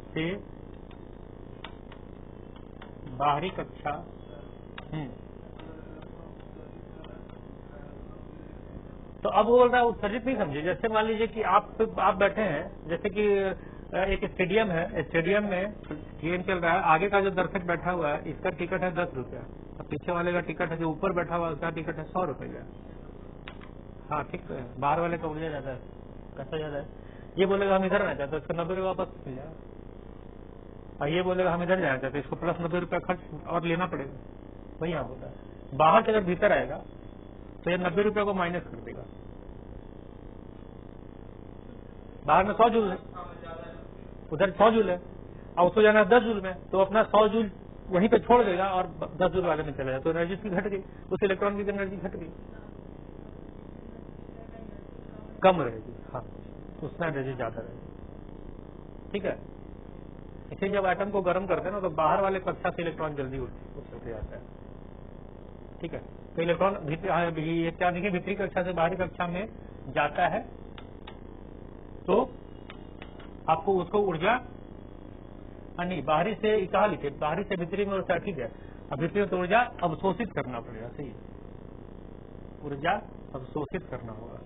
से बाहरी कक्षा तो अब वो बोल रहा है उत्सर्जित नहीं समझे। जैसे मान लीजिए कि आप बैठे हैं, जैसे कि एक स्टेडियम है, स्टेडियम में गेम चल रहा है, आगे का जो दर्शक बैठा हुआ है इसका टिकट है 10 रुपया, और पीछे वाले का टिकट है जो ऊपर बैठा हुआ है उसका टिकट है 100 रुपया। हाँ ठीक तो है, बाहर वाले का ऊर्जा ज्यादा है, पैसा ज्यादा है। ये बोलेगा हम इधर आना चाहते, उसको 90 रुपये वापस मिल जाएगा, और ये बोलेगा हम इधर जाना चाहते, इसको प्लस 90 रुपया खर्च और लेना पड़ेगा। वही यहाँ होता है। बाहर से जब भीतर आएगा तो ये 90 रुपये को माइनस कर देगा। बाहर में 100 जूल है, उधर 100 जूल है, और उसको जाना 10 जूल में, तो अपना 100 जूल वहीं पे छोड़ देगा और 10 जूल वाले में चला जाए, तो एनर्जी की घट गई, उस इलेक्ट्रॉन की एनर्जी घट गई, कम रहेगी। हाँ, उसमें एनर्जी ज्यादा रहेगी। ठीक है, इसे जब एटम को गर्म करते हैं ना तो बाहर वाले कक्षा से इलेक्ट्रॉन जल्दी उछलते जाता है। ठीक है, तो इलेक्ट्रॉन क्या देखिए भीतरी कक्षा से बाहरी कक्षा में जाता है तो आपको उसको ऊर्जा नहीं, बाहरी से कहा लिखे, बाहरी से भीतरी में ऊर्जा, ठीक है, अब भीतरी में तो ऊर्जा अवशोषित करना पड़ेगा। सही है, ऊर्जा अवशोषित करना होगा,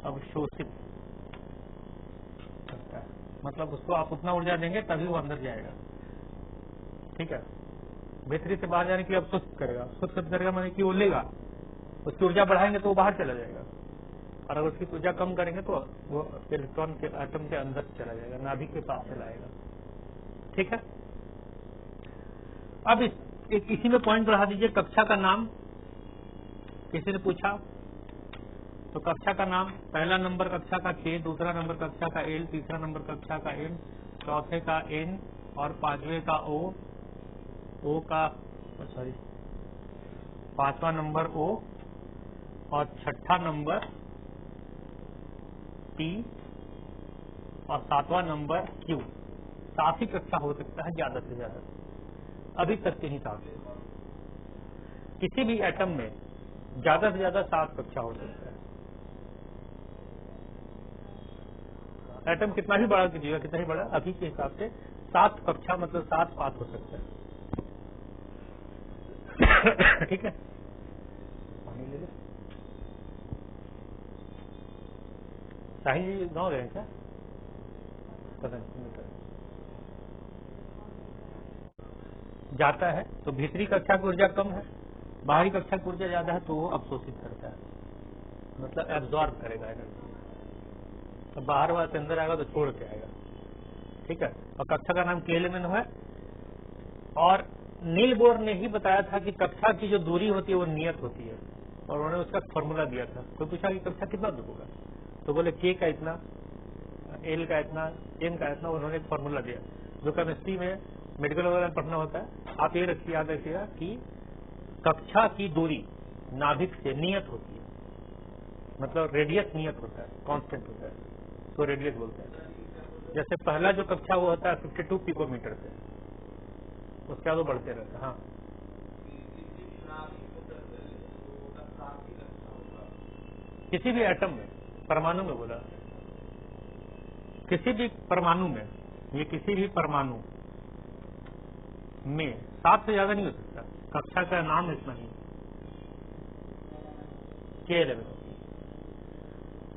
अवशोषित करता है, मतलब उसको आप उतना ऊर्जा देंगे तभी वो अंदर जाएगा। ठीक है, भीतरी से बाहर जाने के लिए अवशोषित करेगा, अवशोषित करेगा माने कि वो लेगा, उसकी ऊर्जा बढ़ाएंगे तो वो बाहर चला जाएगा, और अगर उसकी ऊर्जा कम करेंगे तो वो इलेक्ट्रॉन के एटम के अंदर चला जाएगा, नाभिक के पास चला आएगा। ठीक है, अब इसी में पॉइंट बढ़ा दीजिए, कक्षा का नाम किसी ने पूछा तो कक्षा का नाम, पहला नंबर कक्षा का K, दूसरा नंबर कक्षा का L, तीसरा नंबर कक्षा का M, चौथे का N और पांचवें का O, पांचवा नंबर O और छठा नंबर T और सातवां नंबर Q। 7 ही कक्षा हो सकता है ज्यादा से ज्यादा, अभी तक के हिसाब से किसी भी एटम में ज्यादा से ज्यादा 7 कक्षा हो सकता है। एटम कितना भी बड़ा कीजिएगा, कितना ही बड़ा, अभी के हिसाब से 7 कक्षा मतलब 7 पात हो सकता है। ठीक है, पानी ले लो। शाही जी गाँव गए क्या? पता नहीं, जाता है तो भीतरी कक्षा की ऊर्जा कम है, बाहरी कक्षा की ऊर्जा ज्यादा है, तो वो अवशोषित करता है, मतलब एब्जॉर्ब करेगा एनर्जी। तो बाहर वाला अंदर आएगा तो छोड़ के आएगा। ठीक है, और कक्षा का नाम केलेमेन है, और नील बोर ने ही बताया था कि कक्षा की जो दूरी होती है वो नियत होती है, और उन्होंने उसका फॉर्मूला दिया था। कोई पूछा कि कक्षा कितना दूर होगा, तो बोले K का इतना, L का इतना, M का इतना, उन्होंने एक फॉर्मूला दिया जो केमिस्ट्री में मेडिकल वगैरह में पढ़ना होता है। आप ये रखिए, याद रखिएगा कि कक्षा की दूरी नाभिक से नियत होती है, मतलब रेडियस नियत होता है, कांस्टेंट होता है, तो रेडियस बोलते हैं। जैसे पहला जो कक्षा वो होता है 52 पिकोमीटर से, उसके बाद वो बढ़ते रहता है। हाँ, किसी भी एटम में, परमाणु में बोला, किसी भी परमाणु में, ये किसी भी परमाणु में 7 से ज्यादा नहीं हो सकता। कक्षा का नाम इतना ही K11 होती है।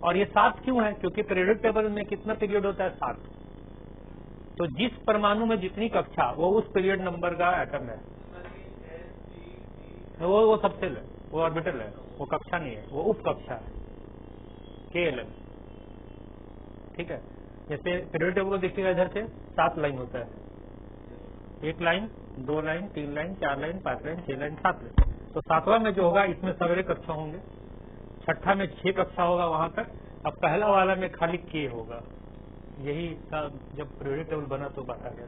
और ये 7 क्यों है? क्योंकि पीरियोडिक टेबल में कितना पीरियड होता है? 7। तो जिस परमाणु में जितनी कक्षा, वो उस पीरियड नंबर का एटम है, वो सबसेल है, वो ऑर्बिटल है, वो कक्षा नहीं है, वो उप कक्षा है, K11। ठीक है, जैसे पीरियोडिक टेबल को देखिएगा, इधर से 7 लाइन होता है, 1 line, 2 line, 3 line, 4 line, 5 line, 6 line, 7 line. तो 7वां में जो होगा इसमें सवेरे कक्षा होंगे, छठा में 6 कक्षा होगा वहां तक, अब पहला वाला में खाली K होगा। यही इसका जब पीरियोडिक टेबल बना तो बात आ गया।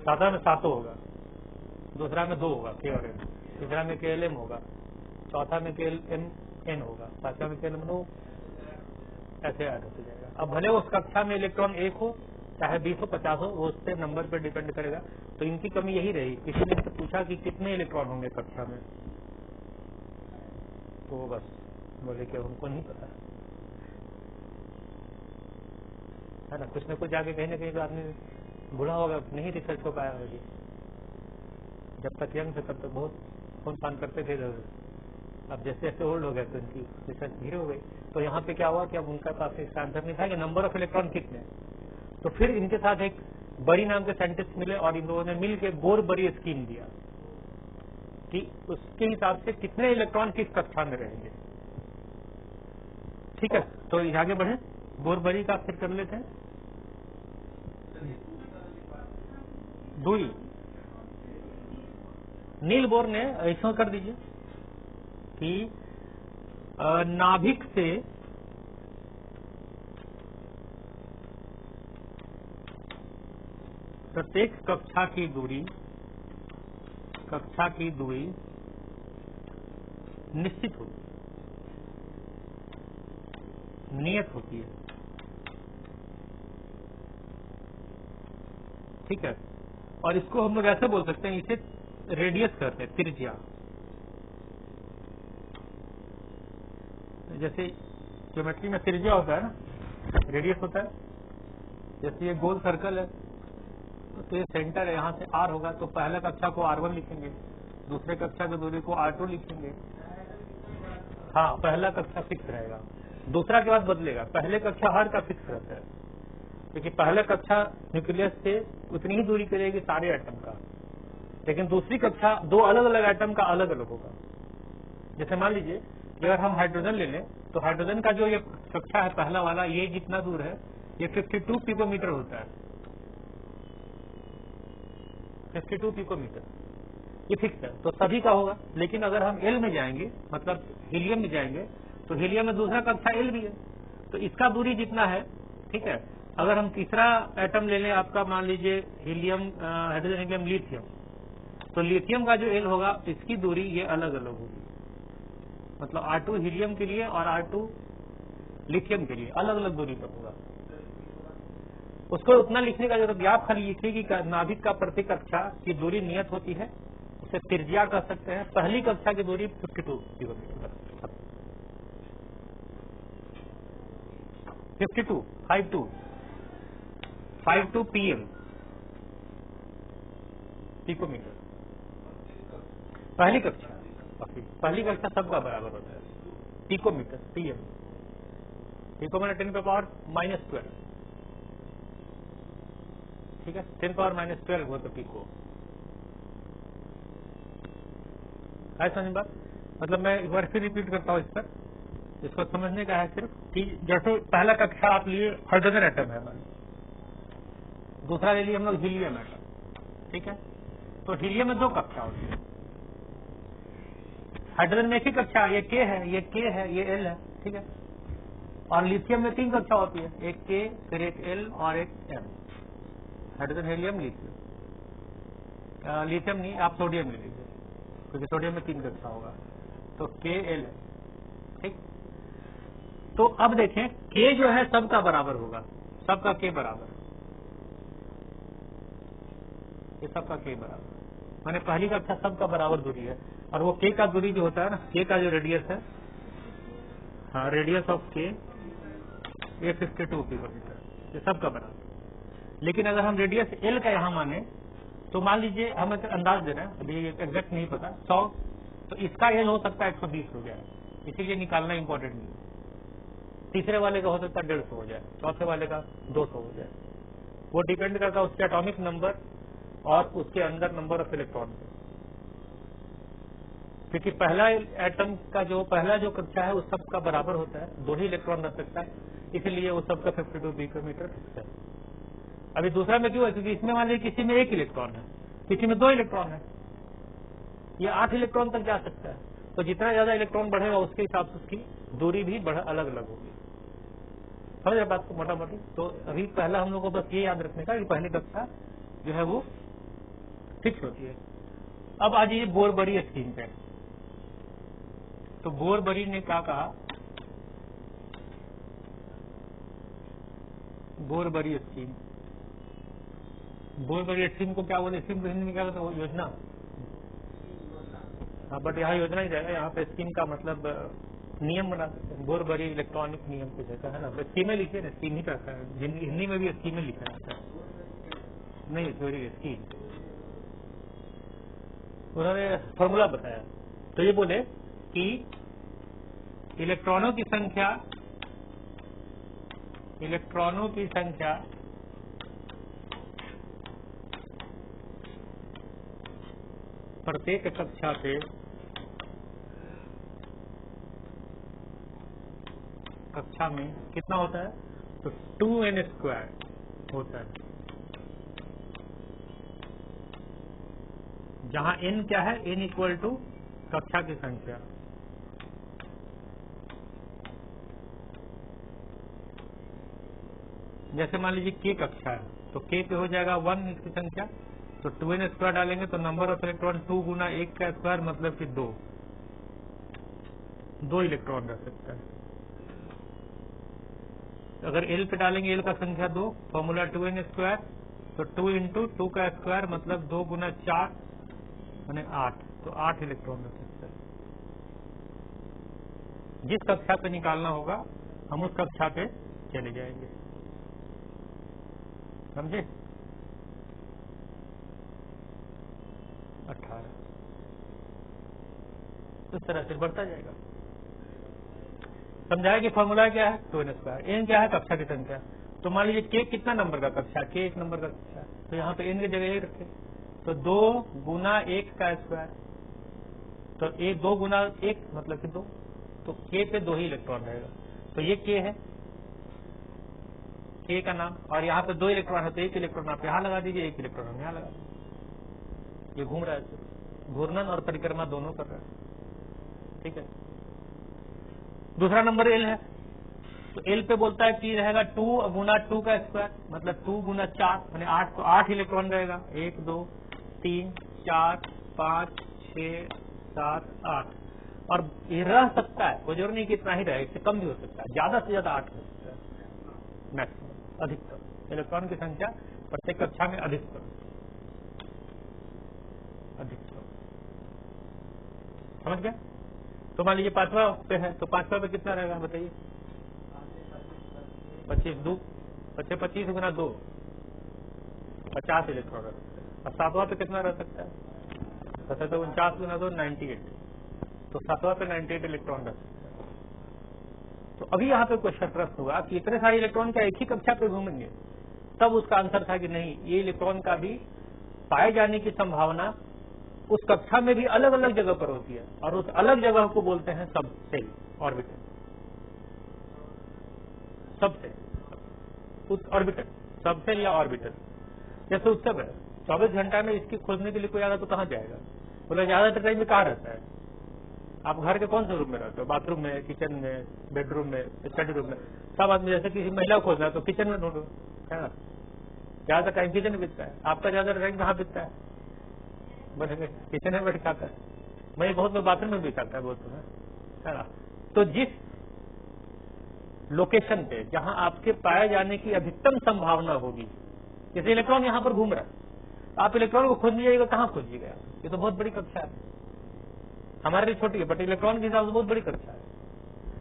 7वां में 7 होगा, दूसरा में 2 होगा K और M, तीसरा में KLM होगा, चौथा में KLMN होगा, पांचवा में KLMNO, ऐसे ऐड होते जाएगा। अब भले उस कक्षा में इलेक्ट्रॉन 1 हो, चाहे 20 हो, 50 हो, वो उससे नंबर पे डिपेंड करेगा। तो इनकी कमी यही रही। किसी ने तो पूछा कि कितने इलेक्ट्रॉन होंगे कक्षा में, तो बस बोले कि उनको नहीं पता है ना, कुछ न कुछ जाके कहीं ना कहीं तो आदमी बुढ़ा होगा, नहीं रिसर्च हो पाया होगी। जब तक यंग थे तब तक बहुत खून पान करते थे इधर, अब जैसे जैसे होल्ड हो गए तो इनकी रिसर्च धीरे हो गई। तो यहाँ पे क्या हुआ कि अब उनका पास इसका आंसर नहीं था कि नंबर ऑफ इलेक्ट्रॉन कितने। तो फिर इनके साथ एक बरी नाम के साइंटिस्ट मिले और इन लोगों ने मिल के बोर बरी स्कीम दिया कि उसके हिसाब से कितने इलेक्ट्रॉन किस कक्षा में रहेंगे। ठीक है, तो आगे बढ़े, बोर बरी का फिर कर लेते हैं। दुई नील बोर ने ऐसा कर दीजिए कि नाभिक से प्रत्येक कक्षा की दूरी निश्चित होती है, नियत होती है। ठीक है, और इसको हम लोग ऐसे बोल सकते हैं, इसे रेडियस करते हैं, त्रिज्या। जैसे ज्योमेट्री में त्रिज्या होता है ना, रेडियस होता है। जैसे ये गोल सर्कल है तो ये सेंटर है, यहाँ से R होगा तो पहला कक्षा को R1 लिखेंगे, दूसरे कक्षा की दूरी को R2 लिखेंगे। हाँ, पहला कक्षा फिक्स रहेगा, दूसरा के बाद बदलेगा। पहले कक्षा हर का फिक्स रहता है, क्योंकि पहले कक्षा न्यूक्लियस से उतनी ही दूरी करेगी सारे एटम का, लेकिन दूसरी कक्षा दो अलग अलग एटम का अलग अलग होगा। जैसे मान लीजिए कि अगर हम हाइड्रोजन ले लें तो हाइड्रोजन का जो ये कक्षा है पहला वाला, ये जितना दूर है ये 52 पिकोमीटर होता है। 52 पिकोमीटर ये फिक्स है, तो सभी का होगा। लेकिन अगर हम एल में जाएंगे, मतलब हीलियम में जाएंगे, तो हीलियम में दूसरा कक्षा एल भी है, तो इसका दूरी जितना है। ठीक है, अगर हम तीसरा एटम ले लें आपका, मान लीजिए हीलियम, हाइड्रोजन, हीलियम, लिथियम, तो लिथियम का जो एल होगा इसकी दूरी ये अलग अलग होगी। मतलब R2 हीलियम के लिए और R2 लिथियम के लिए अलग अलग दूरी पर होगा। उसको उतना लिखने का जरूरत, आप खाली लिखिए कि नाभिक का प्रति कक्षा की दूरी नियत होती है, उसे त्रिज्या कह सकते हैं। पहली कक्षा की दूरी 52 किलोमीटर, 52 PM पिकोमीटर पहली कक्षा। पहली कक्षा सबका बराबर होता है, पिकोमीटर PM, पिकोमीटर 10⁻⁻12। ठीक है, 10⁻⁻12 वो तो पिको है। समझ बात? मतलब मैं एक बार फिर रिपीट करता हूँ इस पर, इसको समझने का है सिर्फ कि जैसे पहला कक्षा आप लिए हाइड्रोजन एटम है, दूसरा ले लिए हम लोग हीलियम एटम। ठीक है, तो हीलियम में दो कक्षा होती है, हाइड्रोजन में एक ही कक्षा, ये K है, ये K है, ये L है। ठीक है, और लिथियम में 3 कक्षा होती है, एक K, फिर एक L और एक M। Hydrogen, helium, lithium. Lithium नहीं, आप सोडियम ले लीजिए, क्योंकि सोडियम में 3 कक्षा होगा, तो K, L। ठीक, तो अब देखें K जो है सबका बराबर होगा, सबका K बराबर, ये सबका K बराबर, माने पहली कक्षा सबका बराबर दूरी है। और वो K का दूरी जो होता है ना, K का जो रेडियस है, हाँ, रेडियस ऑफ K ये 52 किलोमीटर, ये सबका बराबर। लेकिन अगर हम रेडियस L का यहाँ माने, तो मान लीजिए हम अंदाज दे रहे हैं, अभी एग्जैक्ट नहीं पता, 100, तो इसका L हो सकता है 120 हो जाए, इसीलिए निकालना इंपॉर्टेंट नहीं है। तीसरे वाले का हो सकता है 150 हो जाए, चौथे वाले का 200 हो जाए, वो डिपेंड करता है उसके एटॉमिक नंबर और उसके अंदर नंबर ऑफ इलेक्ट्रॉन। क्योंकि पहला एटम का जो पहला जो कक्षा है उस सबका बराबर होता है, 2 ही इलेक्ट्रॉन रख सकता है, इसलिए वो सबका 52 पिकोमीटर फिक्स है। अभी दूसरा में क्यों है? क्योंकि इसमें मान लीजिए किसी में 1 इलेक्ट्रॉन है, किसी में 2 इलेक्ट्रॉन है, ये 8 इलेक्ट्रॉन तक जा सकता है। तो जितना ज्यादा इलेक्ट्रॉन बढ़ेगा उसके हिसाब से उसकी दूरी भी अलग अलग होगी। समझ बात को मोटा मोटी? तो अभी पहला हम लोग को बस ये याद रखने का कि पहली कक्षा जो है वो फिक्स होती है। अब आ जाइए बोर बरी स्कीम पे। तो बोर बरी ने क्या कहा, बोर बरी स्कीम, बोर बरी स्कीम को क्या बोले? स्कीम को हिंदी में क्या कहते हैं? योजना। हाँ, बट यहाँ योजना ही जाएगा, यहाँ पे स्कीम का मतलब नियम बना सकते हैं। बोर बरी इलेक्ट्रॉनिक नियम कुछ ऐसा है ना, तो स्कीमें लिखे ना, स्कीम ही करता है, हिंदी में भी स्कीमें लिखा जाता है, नहीं थ्योरी स्कीम। उन्होंने फॉर्मूला बताया, तो ये बोले कि इलेक्ट्रॉनों की संख्या प्रत्येक कक्षा में कितना होता है? तो 2n² होता है, जहां n क्या है? n इक्वल टू कक्षा की संख्या। जैसे मान लीजिए k कक्षा है तो k पे हो जाएगा 1 की संख्या, तो 2n² डालेंगे तो नंबर ऑफ इलेक्ट्रॉन 2 गुना 1 का स्क्वायर मतलब कि 2 इलेक्ट्रॉन रह सकता है। अगर L पे डालेंगे L का संख्या 2, फॉर्मूला 2n², तो 2 इंटू 2 का स्क्वायर मतलब 2 गुना 4 यानी 8, तो 8 इलेक्ट्रॉन रह सकता है। जिस कक्षा पे निकालना होगा हम उस कक्षा पे चले जाएंगे, समझे? 18 इस तरह से बढ़ता जाएगा। समझाया कि फॉर्मूला क्या है? 2n²। n क्या है? कक्षा की संख्या। तो मान लीजिए k कितना नंबर का कक्षा? k 1 नंबर का कक्षा, तो यहाँ पे n की जगह 1 रखे, तो 2 गुना 1 का स्क्वायर, तो 2 गुना 1 मतलब कि 2, तो k पे 2 ही इलेक्ट्रॉन रहेगा। तो ये k है, k का नाम, और यहाँ पे 2 इलेक्ट्रॉन है तो 1 इलेक्ट्रॉन आप यहाँ लगा दीजिए, 1 इलेक्ट्रॉन हम यहाँ लगा दीजिए। ये घूम रहा है, घूर्णन और परिक्रमा दोनों कर रहा है, ठीक है। दूसरा नंबर L है, तो L पे बोलता है कि रहेगा 2 गुना 2 का स्क्वायर मतलब 2 गुना 4 यानी 8, तो 8 इलेक्ट्रॉन रहेगा। 1 2 3 4 5 6 7 8, और ये रह सकता है, कोई जरूर नहीं कि इतना ही रहे, इससे कम भी हो सकता है, ज्यादा से ज्यादा 8 हो सकता है मैक्सिमम, अधिकतम इलेक्ट्रॉन की संख्या प्रत्येक कक्षा में अधिकतम। समझ गए? तो मान लीजिए 5वां पे है, तो 5वां पे कितना रहेगा बताइए? 25 2 25 गुना 2 50 इलेक्ट्रॉन रह सकता है। और 7वां पे कितना रह सकता है? 49 गुना 2 98, तो 7वां पे 98 इलेक्ट्रॉन रह सकता है। तो अभी यहाँ पे क्वेश्चन प्रश्न हुआ कि इतने सारे इलेक्ट्रॉन क्या एक ही कक्षा पे घूमेंगे? तब उसका आंसर था कि नहीं, ये इलेक्ट्रॉन का भी पाए जाने की संभावना उस कक्षा में भी अलग अलग जगह पर होती है, और उस अलग जगह को बोलते हैं सबसेल ऑर्बिटल। सबसेल, उस ऑर्बिटल, सबसेल या ऑर्बिटल। जैसे उत्सव है, 24 घंटा में इसकी खोजने के लिए कोई आएगा तो कहाँ जाएगा? बोला ज्यादातर टाइम में कहाँ रहता है? आप घर के कौन से रूम में रहते हो? बाथरूम में, किचन में, बेडरूम में, स्टडी रूम में। सब आदमी, जैसे किसी महिला को खोजना है तो किचन में ढूंढो, है ना? ज्यादा टाइम किचन में बीतता है। आपका ज्यादा टाइम कहाँ बीतता है? किचन में बैठ खाता है। मैं बहुत लोग बाथरूम में भी खाता है, बहुत है ना? तो जिस लोकेशन पे जहां आपके पाए जाने की अधिकतम संभावना होगी, जैसे इलेक्ट्रॉन यहां पर घूम रहा है, आप इलेक्ट्रॉन को खोज लीजिएगा, कहां खोजिएगा? ये तो बहुत बड़ी कक्षा है, हमारे लिए छोटी है, बट इलेक्ट्रॉन के हिसाब से बहुत बड़ी कक्षा है।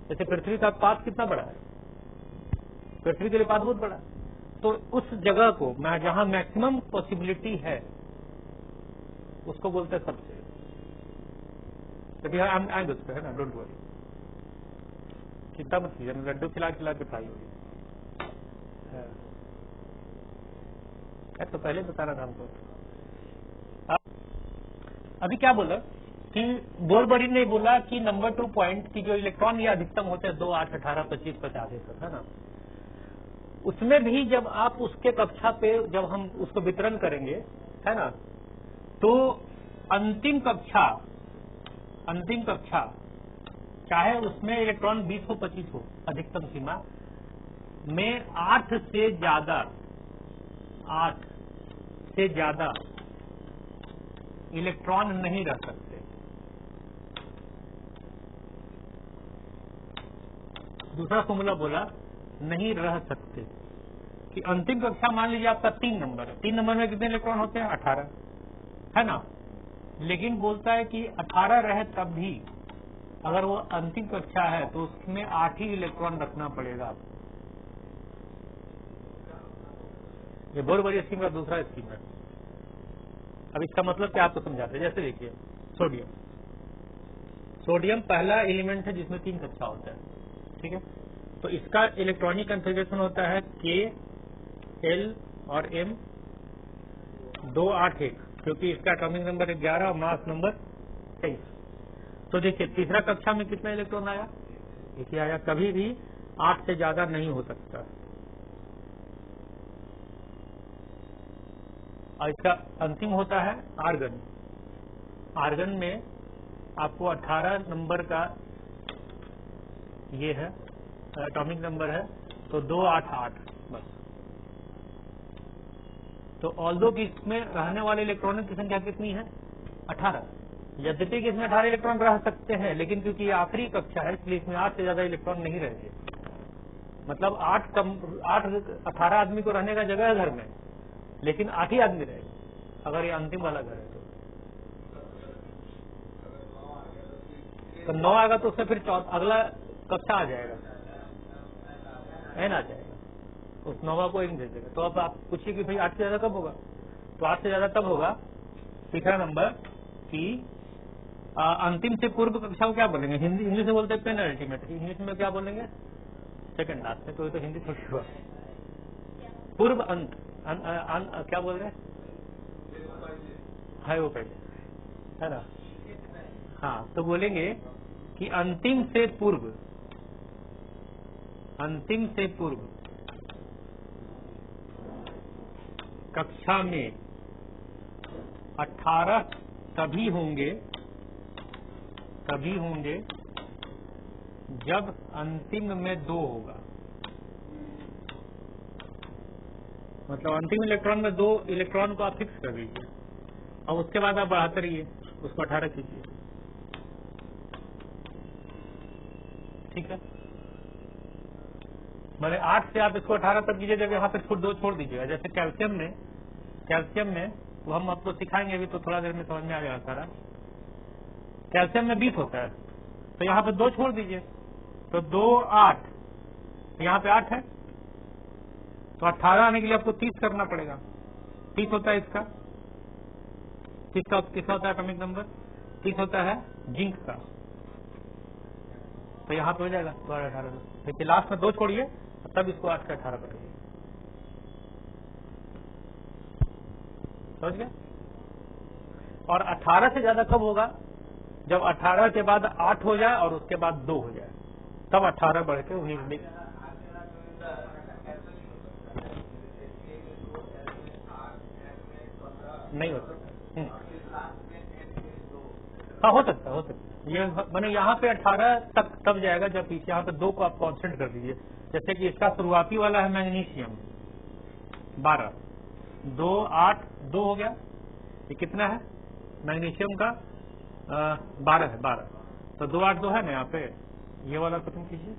जैसे पृथ्वी का पाथ कितना बड़ा है, पृथ्वी के लिए पाथ बहुत बड़ा है। तो उस जगह को जहां मैक्सिमम पॉसिबिलिटी है उसको बोलते हैं सबसे। आएंगे उस पर, है ना? डोंट वरी, चिंता मत कीजिए, लड्डू खिला खिला के खाई होगी। तो पहले बताना था हमको। अभी क्या बोला कि बोरबरी ने बोला कि नंबर 2 पॉइंट की जो इलेक्ट्रॉन ये अधिकतम होते हैं 2 8 18 25 50 तक, है ना? उसमें भी जब आप उसके कक्षा पे जब हम उसको वितरण करेंगे, है ना, तो अंतिम कक्षा चाहे उसमें इलेक्ट्रॉन 20 हो 25 हो, अधिकतम सीमा में 8 से ज्यादा इलेक्ट्रॉन नहीं रह सकते। दूसरा फॉर्मूला बोला नहीं रह सकते कि अंतिम कक्षा, मान लीजिए आपका 3 नंबर है, 3 नंबर में कितने इलेक्ट्रॉन होते हैं? 18, है ना? लेकिन बोलता है कि 18 रहे तब भी अगर वो अंतिम कक्षा है तो उसमें 8 ही इलेक्ट्रॉन रखना पड़ेगा आपको। ये बोरबरी स्कीम का दूसरा स्कीम है। अब इसका मतलब क्या आपको समझाते हैं? जैसे देखिए सोडियम पहला एलिमेंट है जिसमें 3 कक्षा होता है, ठीक है। तो इसका इलेक्ट्रॉनिक कॉन्फ़िगरेशन होता है K, L और M 2, 8, 1, क्योंकि इसका एटॉमिक नंबर 11 और मास नंबर 23। तो देखिए तीसरा कक्षा में कितना इलेक्ट्रॉन आया, देखिए आया, कभी भी 8 से ज्यादा नहीं हो सकता। और इसका अंतिम होता है आर्गन। आर्गन में आपको 18 नंबर का ये है एटॉमिक नंबर है, तो 2, 8, 8 बस। तो ऑल्दो कि इसमें रहने वाले इलेक्ट्रॉनों की संख्या कितनी है, 18। यद्यपि कि इसमें 18 इलेक्ट्रॉन रह सकते हैं, लेकिन क्योंकि ये आखिरी कक्षा है इसलिए इसमें 8 से ज्यादा इलेक्ट्रॉन नहीं रहेंगे। मतलब 18 आदमी को रहने का जगह है घर में, लेकिन 8 ही आदमी रहेंगे अगर ये अंतिम वाला घर है तो 9 आएगा तो उससे फिर अगला कक्षा आ जाएगा, एन आ जाएगा, उस 9वां को इन दे देगा। तो अब आप पूछिए कि भाई 8 से ज्यादा कब होगा, तो 8 से ज्यादा तब होगा, तीसरा नंबर कि अंतिम से पूर्व कक्षा को क्या बोलेंगे, हिंदी इंग्लिश में बोलते हैं पेन अल्टीमेट, इंग्लिश में क्या बोलेंगे, सेकंड लास्ट में। तो ये तो हिंदी थोड़ी हुआ, पूर्व अंत क्या बोल रहे हैं, है वो पहले, है ना। हाँ, तो बोलेंगे कि अंतिम से पूर्व कक्षा में 18 तभी होंगे जब अंतिम में 2 होगा। मतलब अंतिम इलेक्ट्रॉन में 2 इलेक्ट्रॉन को आप फिक्स कर दीजिए और उसके बाद आप बढ़ाते रहिए, उसको 18 कीजिए, ठीक है। मैंने 8 से आप इसको 18 तक कीजिए, जब यहाँ पे 2 छोड़ दीजिएगा। जैसे कैल्शियम में वो हम आपको सिखाएंगे अभी, तो थोड़ा देर में समझ में आ जाएगा सारा। कैल्शियम में 20 होता है, तो यहाँ पे 2 छोड़ दीजिए, तो 2, 8, यहाँ पे 8 है, तो 18 आने के लिए आपको 30 करना पड़ेगा। 30 होता है इसका, किसका होता है एटॉमिक नंबर, 30 होता है जिंक का। तो यहाँ पे हो जाएगा 18। देखिए लास्ट में 2 छोड़िए, तब इसको 8 से 18 करेंगे, समझ गया। और 18 से ज्यादा कब होगा, जब 18 के बाद 8 हो जाए और उसके बाद 2 हो जाए, तब 18 बढ़ के 19 नहीं हो सकता। हाँ, हो सकता ये मैंने यहाँ पे 18 तक तब जाएगा जब पीछे यहाँ पे 2 को आप कांस्टेंट कर दीजिए। जैसे कि इसका शुरुआती वाला है मैग्नीशियम 12, 2, 8, 2 हो गया। ये कितना है मैग्नीशियम का, 12 है, 12। तो 2, 8, 2 है ना यहाँ पे, ये वाला खत्म कीजिए,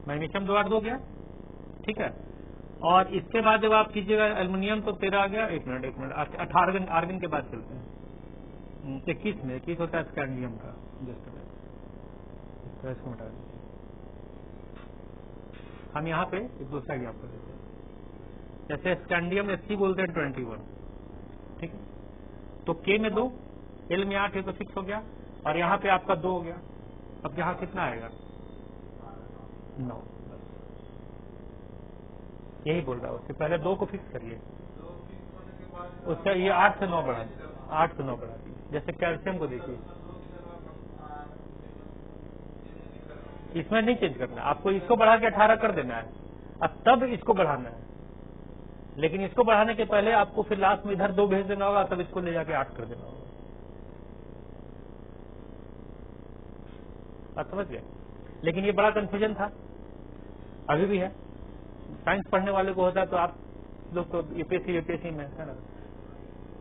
मैग्नीशियम 2, 8, 2 गया, ठीक है। और इसके बाद जब आप कीजिएगा एल्युमिनियम तो 13 आ गया। एक मिनट 18 आर्गन के बाद चलते हैं। 21 होता है स्कैंडियम का, जस्ट इसको हटा दीजिए। हम यहाँ पे एक दूसरा एग्जाम्पल देते हैं। जैसे स्कैंडियम SC बोलते हैं 21, ठीक है। तो K में 2, L में 8 है तो 6 हो गया, और यहाँ पे आपका 2 हो गया। अब यहाँ कितना आएगा, 9। यही बोल रहा है, उससे पहले 2 को फिक्स करिए, उसका ये 8 से 9 बढ़ा दीजिए, 8 से 9 बढ़ा दीजिए। जैसे कैल्शियम को देखिए, इसमें नहीं चेंज करना, आपको इसको बढ़ा के 18 कर देना है, अब तब इसको बढ़ाना है। लेकिन इसको बढ़ाने के पहले आपको फिर लास्ट में इधर 2 भेज देना होगा, तब इसको ले जाके 8 कर देना होगा। आप समझ गए। लेकिन ये बड़ा कंफ्यूजन था, अभी भी है। साइंस पढ़ने वाले को होता तो आप लोग तो यूपीएससी में है ना,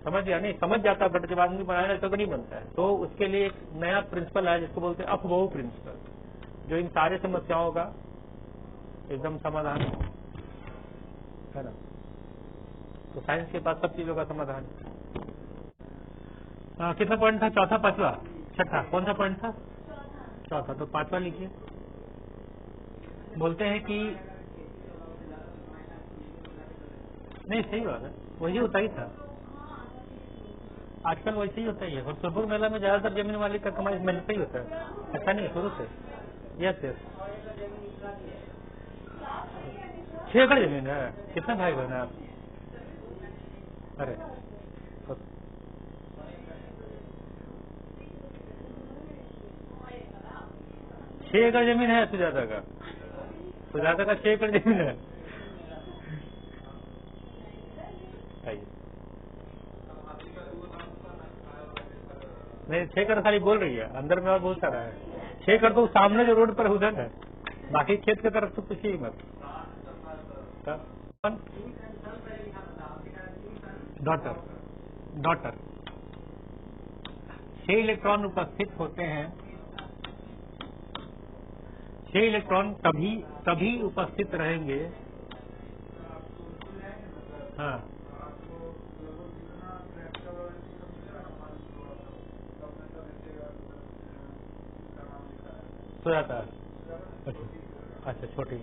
समझ गया नहीं, समझ जाता, बट जब आदमी बनाया तो नहीं बनता है। तो उसके लिए एक नया प्रिंसिपल है जिसको बोलते हैं अफबहू प्रिंसिपल, जो इन सारे समस्याओं का एकदम समाधान है ना। तो साइंस के पास सब चीजों का समाधान। कितना पॉइंट था, चौथा, पांचवा, छठा, कौन सा पॉइंट था, चौथा। तो पांचवा लिखिए। बोलते हैं कि नहीं, सही बात है, वही होता ही था। आजकल वैसे ही होता ही है, और सुरपुर मेला में ज्यादातर जमीन मालिक का कमाई मेले से ही होता है, ऐसा नहीं है शुरू से। यस यस, 6 एकड़ जमीन है। कितने भाई बहन है आप? अरे 6 एकड़ जमीन है सुजाता का? सुजाता का 6 एकड़ जमीन है। नहीं, 6 एकड़ खाली बोल रही है, अंदर में और बहुत सारा है। 6 एकड़ तो सामने जो रोड पर है उधर है, बाकी खेत की तरफ तो कुछ ही मत। डॉटर डॉटर 6 इलेक्ट्रॉन उपस्थित होते हैं। 6 इलेक्ट्रॉन तभी उपस्थित रहेंगे। हाँ, सो जाता है। अच्छा छोटी।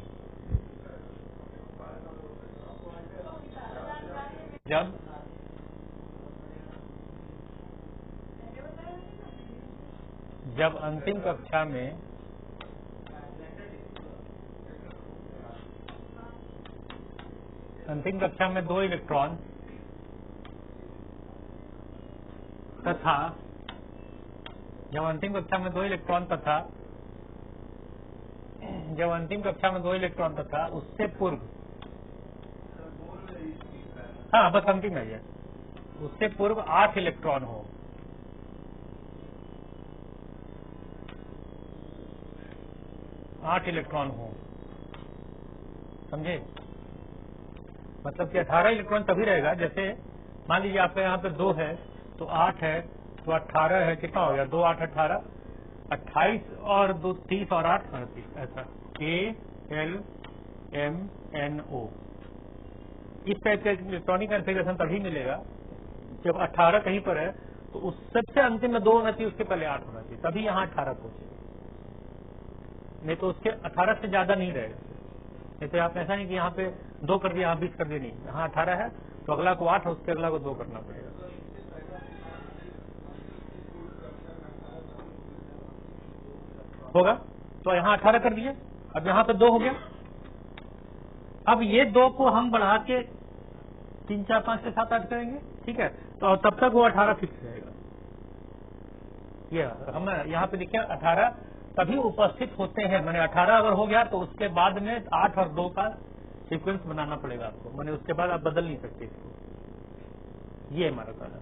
जब अंतिम कक्षा में दो इलेक्ट्रॉन तथा जब अंतिम कक्षा में दो इलेक्ट्रॉन तथा उससे पूर्व, हाँ बस अंतिम है ये, उससे पूर्व 8 इलेक्ट्रॉन हो, समझे? मतलब कि 18 इलेक्ट्रॉन तभी रहेगा, जैसे मान लीजिए आपके यहाँ पे 2 है तो 8 है तो 18 है, कितना हो गया? 2 8 18, 28 और 2 30 और 8 38, ऐसा ALMNO। इस टाइप का इलेक्ट्रॉनिक कॉन्फ़िगरेशन तभी मिलेगा जब 18 कहीं पर है तो उस सबसे अंतिम में 2 होना चाहिए, उसके पहले 8 होना चाहिए, तभी यहाँ 18 पहुंचेगा, नहीं तो उसके 18 से ज्यादा नहीं रहेगा। नहीं तो आप ऐसा नहीं कि यहाँ पे 2 कर दिया, यहाँ 20 कर दिया, नहीं, यहाँ 18 है तो अगला को 8 है, उसके अगला को 2 करना पड़ेगा। होगा तो यहाँ 18 कर दिए, अब यहाँ पे 2 हो गया। अब ये 2 को हम बढ़ा के 3 4 5 6 7 8 करेंगे, ठीक है? तो तब तक वो 18 फिक्स रहेगा। ये हम यहाँ पे देखिए 18 तभी उपस्थित होते हैं, मैंने 18 अगर हो गया तो उसके बाद में 8 और 2 का सीक्वेंस बनाना पड़ेगा आपको, मैंने उसके बाद आप बदल नहीं सकते इसको। ये हमारा कहना,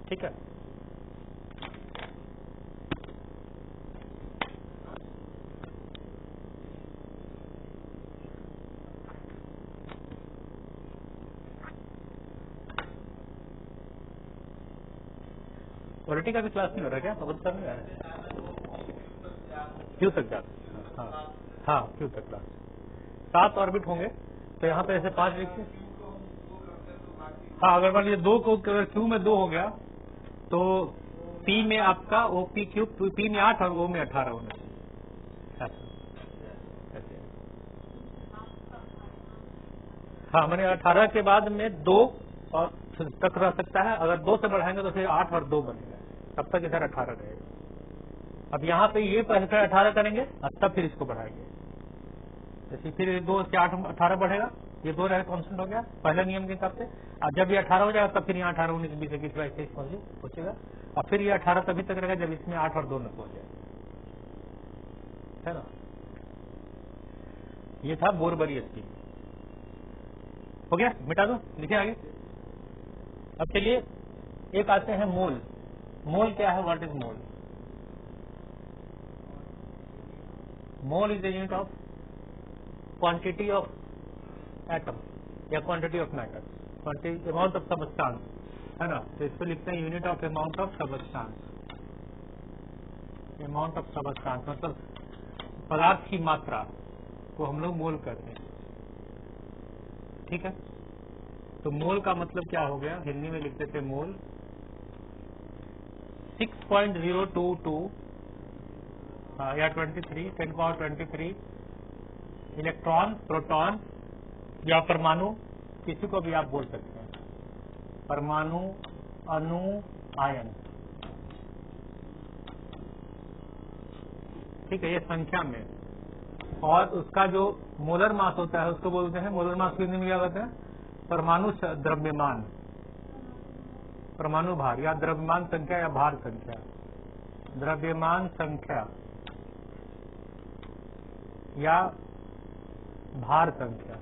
ठीक है? क्वालिटी का भी क्लास नहीं हो रहा क्या? बहुत कर रहा है क्यों तक जाते? हाँ क्यों तक क्लास 7 ऑर्बिट होंगे तो यहाँ पे ऐसे 5 लिखते। हाँ, अगर मान लीजिए 2 को क्यू में 2 हो गया तो पी में आपका ओपी क्यूब, पी में 8 और ओ में 18 होना चाहिए। हाँ, मैंने 18 के बाद में 2 और तक रह सकता है, अगर 2 से बढ़ाएंगे तो फिर 8 और 2 बनेगा, तब तक इधर 18 रहेगा। अब यहाँ पे ये पहले 18 करेंगे और तब फिर इसको बढ़ाएंगे, जैसे फिर 2 से 8 18 बढ़ेगा, ये 2 रहेगा, कांस्टेंट हो गया पहले नियम के हिसाब से। अब जब ये 18 हो जाएगा तब फिर यहाँ 18 19 20 21 22 23 पहुंचेगा, और फिर ये 18 तभी तक रहेगा जब इसमें 8 और 2 में पहुंच जाएगा, है ना? ये था बोरबरी स्कीम। हो गया, मिटा दो, लिखिए आगे। अब चलिए एक आते हैं मोल। मोल क्या है? What is mole? Mole is the unit of quantity of atom या quantity of matter, quantity amount of substance, है ना? तो इसको लिखते हैं unit of amount of substance. Amount of substance मतलब पदार्थ की मात्रा को हम लोग मोल कहते हैं, ठीक है? तो मोल का मतलब क्या हो गया? हिंदी में लिखते थे मोल 6.022 या 23 10⁻23 इलेक्ट्रॉन, प्रोटॉन या परमाणु, किसी को भी आप बोल सकते हैं, परमाणु, अणु, आयन। ठीक है, ये संख्या में। और उसका जो मोलर मास होता है उसको बोलते हैं, मोलर मास हिंदी में क्या कहते हैं? परमाणु द्रव्यमान, परमाणु भार, या द्रव्यमान संख्या या भार संख्या। द्रव्यमान संख्या या भार संख्या,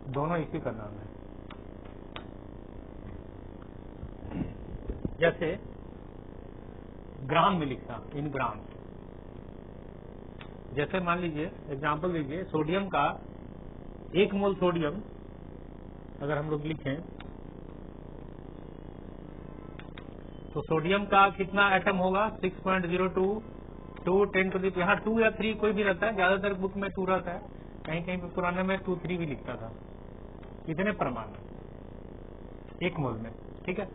दोनों इसी का नाम है। जैसे ग्राम में लिखना, इन ग्राम। जैसे मान लीजिए, एग्जांपल लीजिए, सोडियम का 1 मोल सोडियम अगर हम लोग लिखें तो सोडियम का कितना एटम होगा? 6.02 2 10 टू दी, यहाँ 2 या 3 कोई भी रहता है, ज्यादातर बुक में 2 रहता है, कहीं कहीं पे पुराने में 2 3 भी लिखता था। कितने परमाणु 1 मोल में? ठीक है।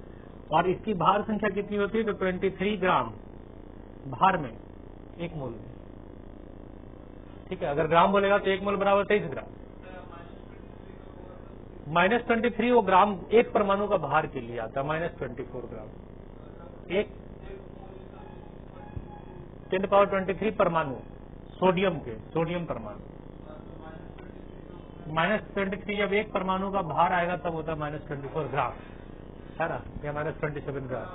और इसकी भार संख्या कितनी होती है? तो 23 ग्राम भार में 1 मोल में। ठीक है, अगर ग्राम बोलेगा तो 1 मोल बराबर 23 ग्राम। -23 वो ग्राम एक परमाणु का भार के लिए आता है, -24 ग्राम। एक 10⁻23 परमाणु सोडियम के, सोडियम परमाणु। -23 जब एक परमाणु का भार आएगा तब होता है -24 ग्राम, है ना, या -27 ग्राम।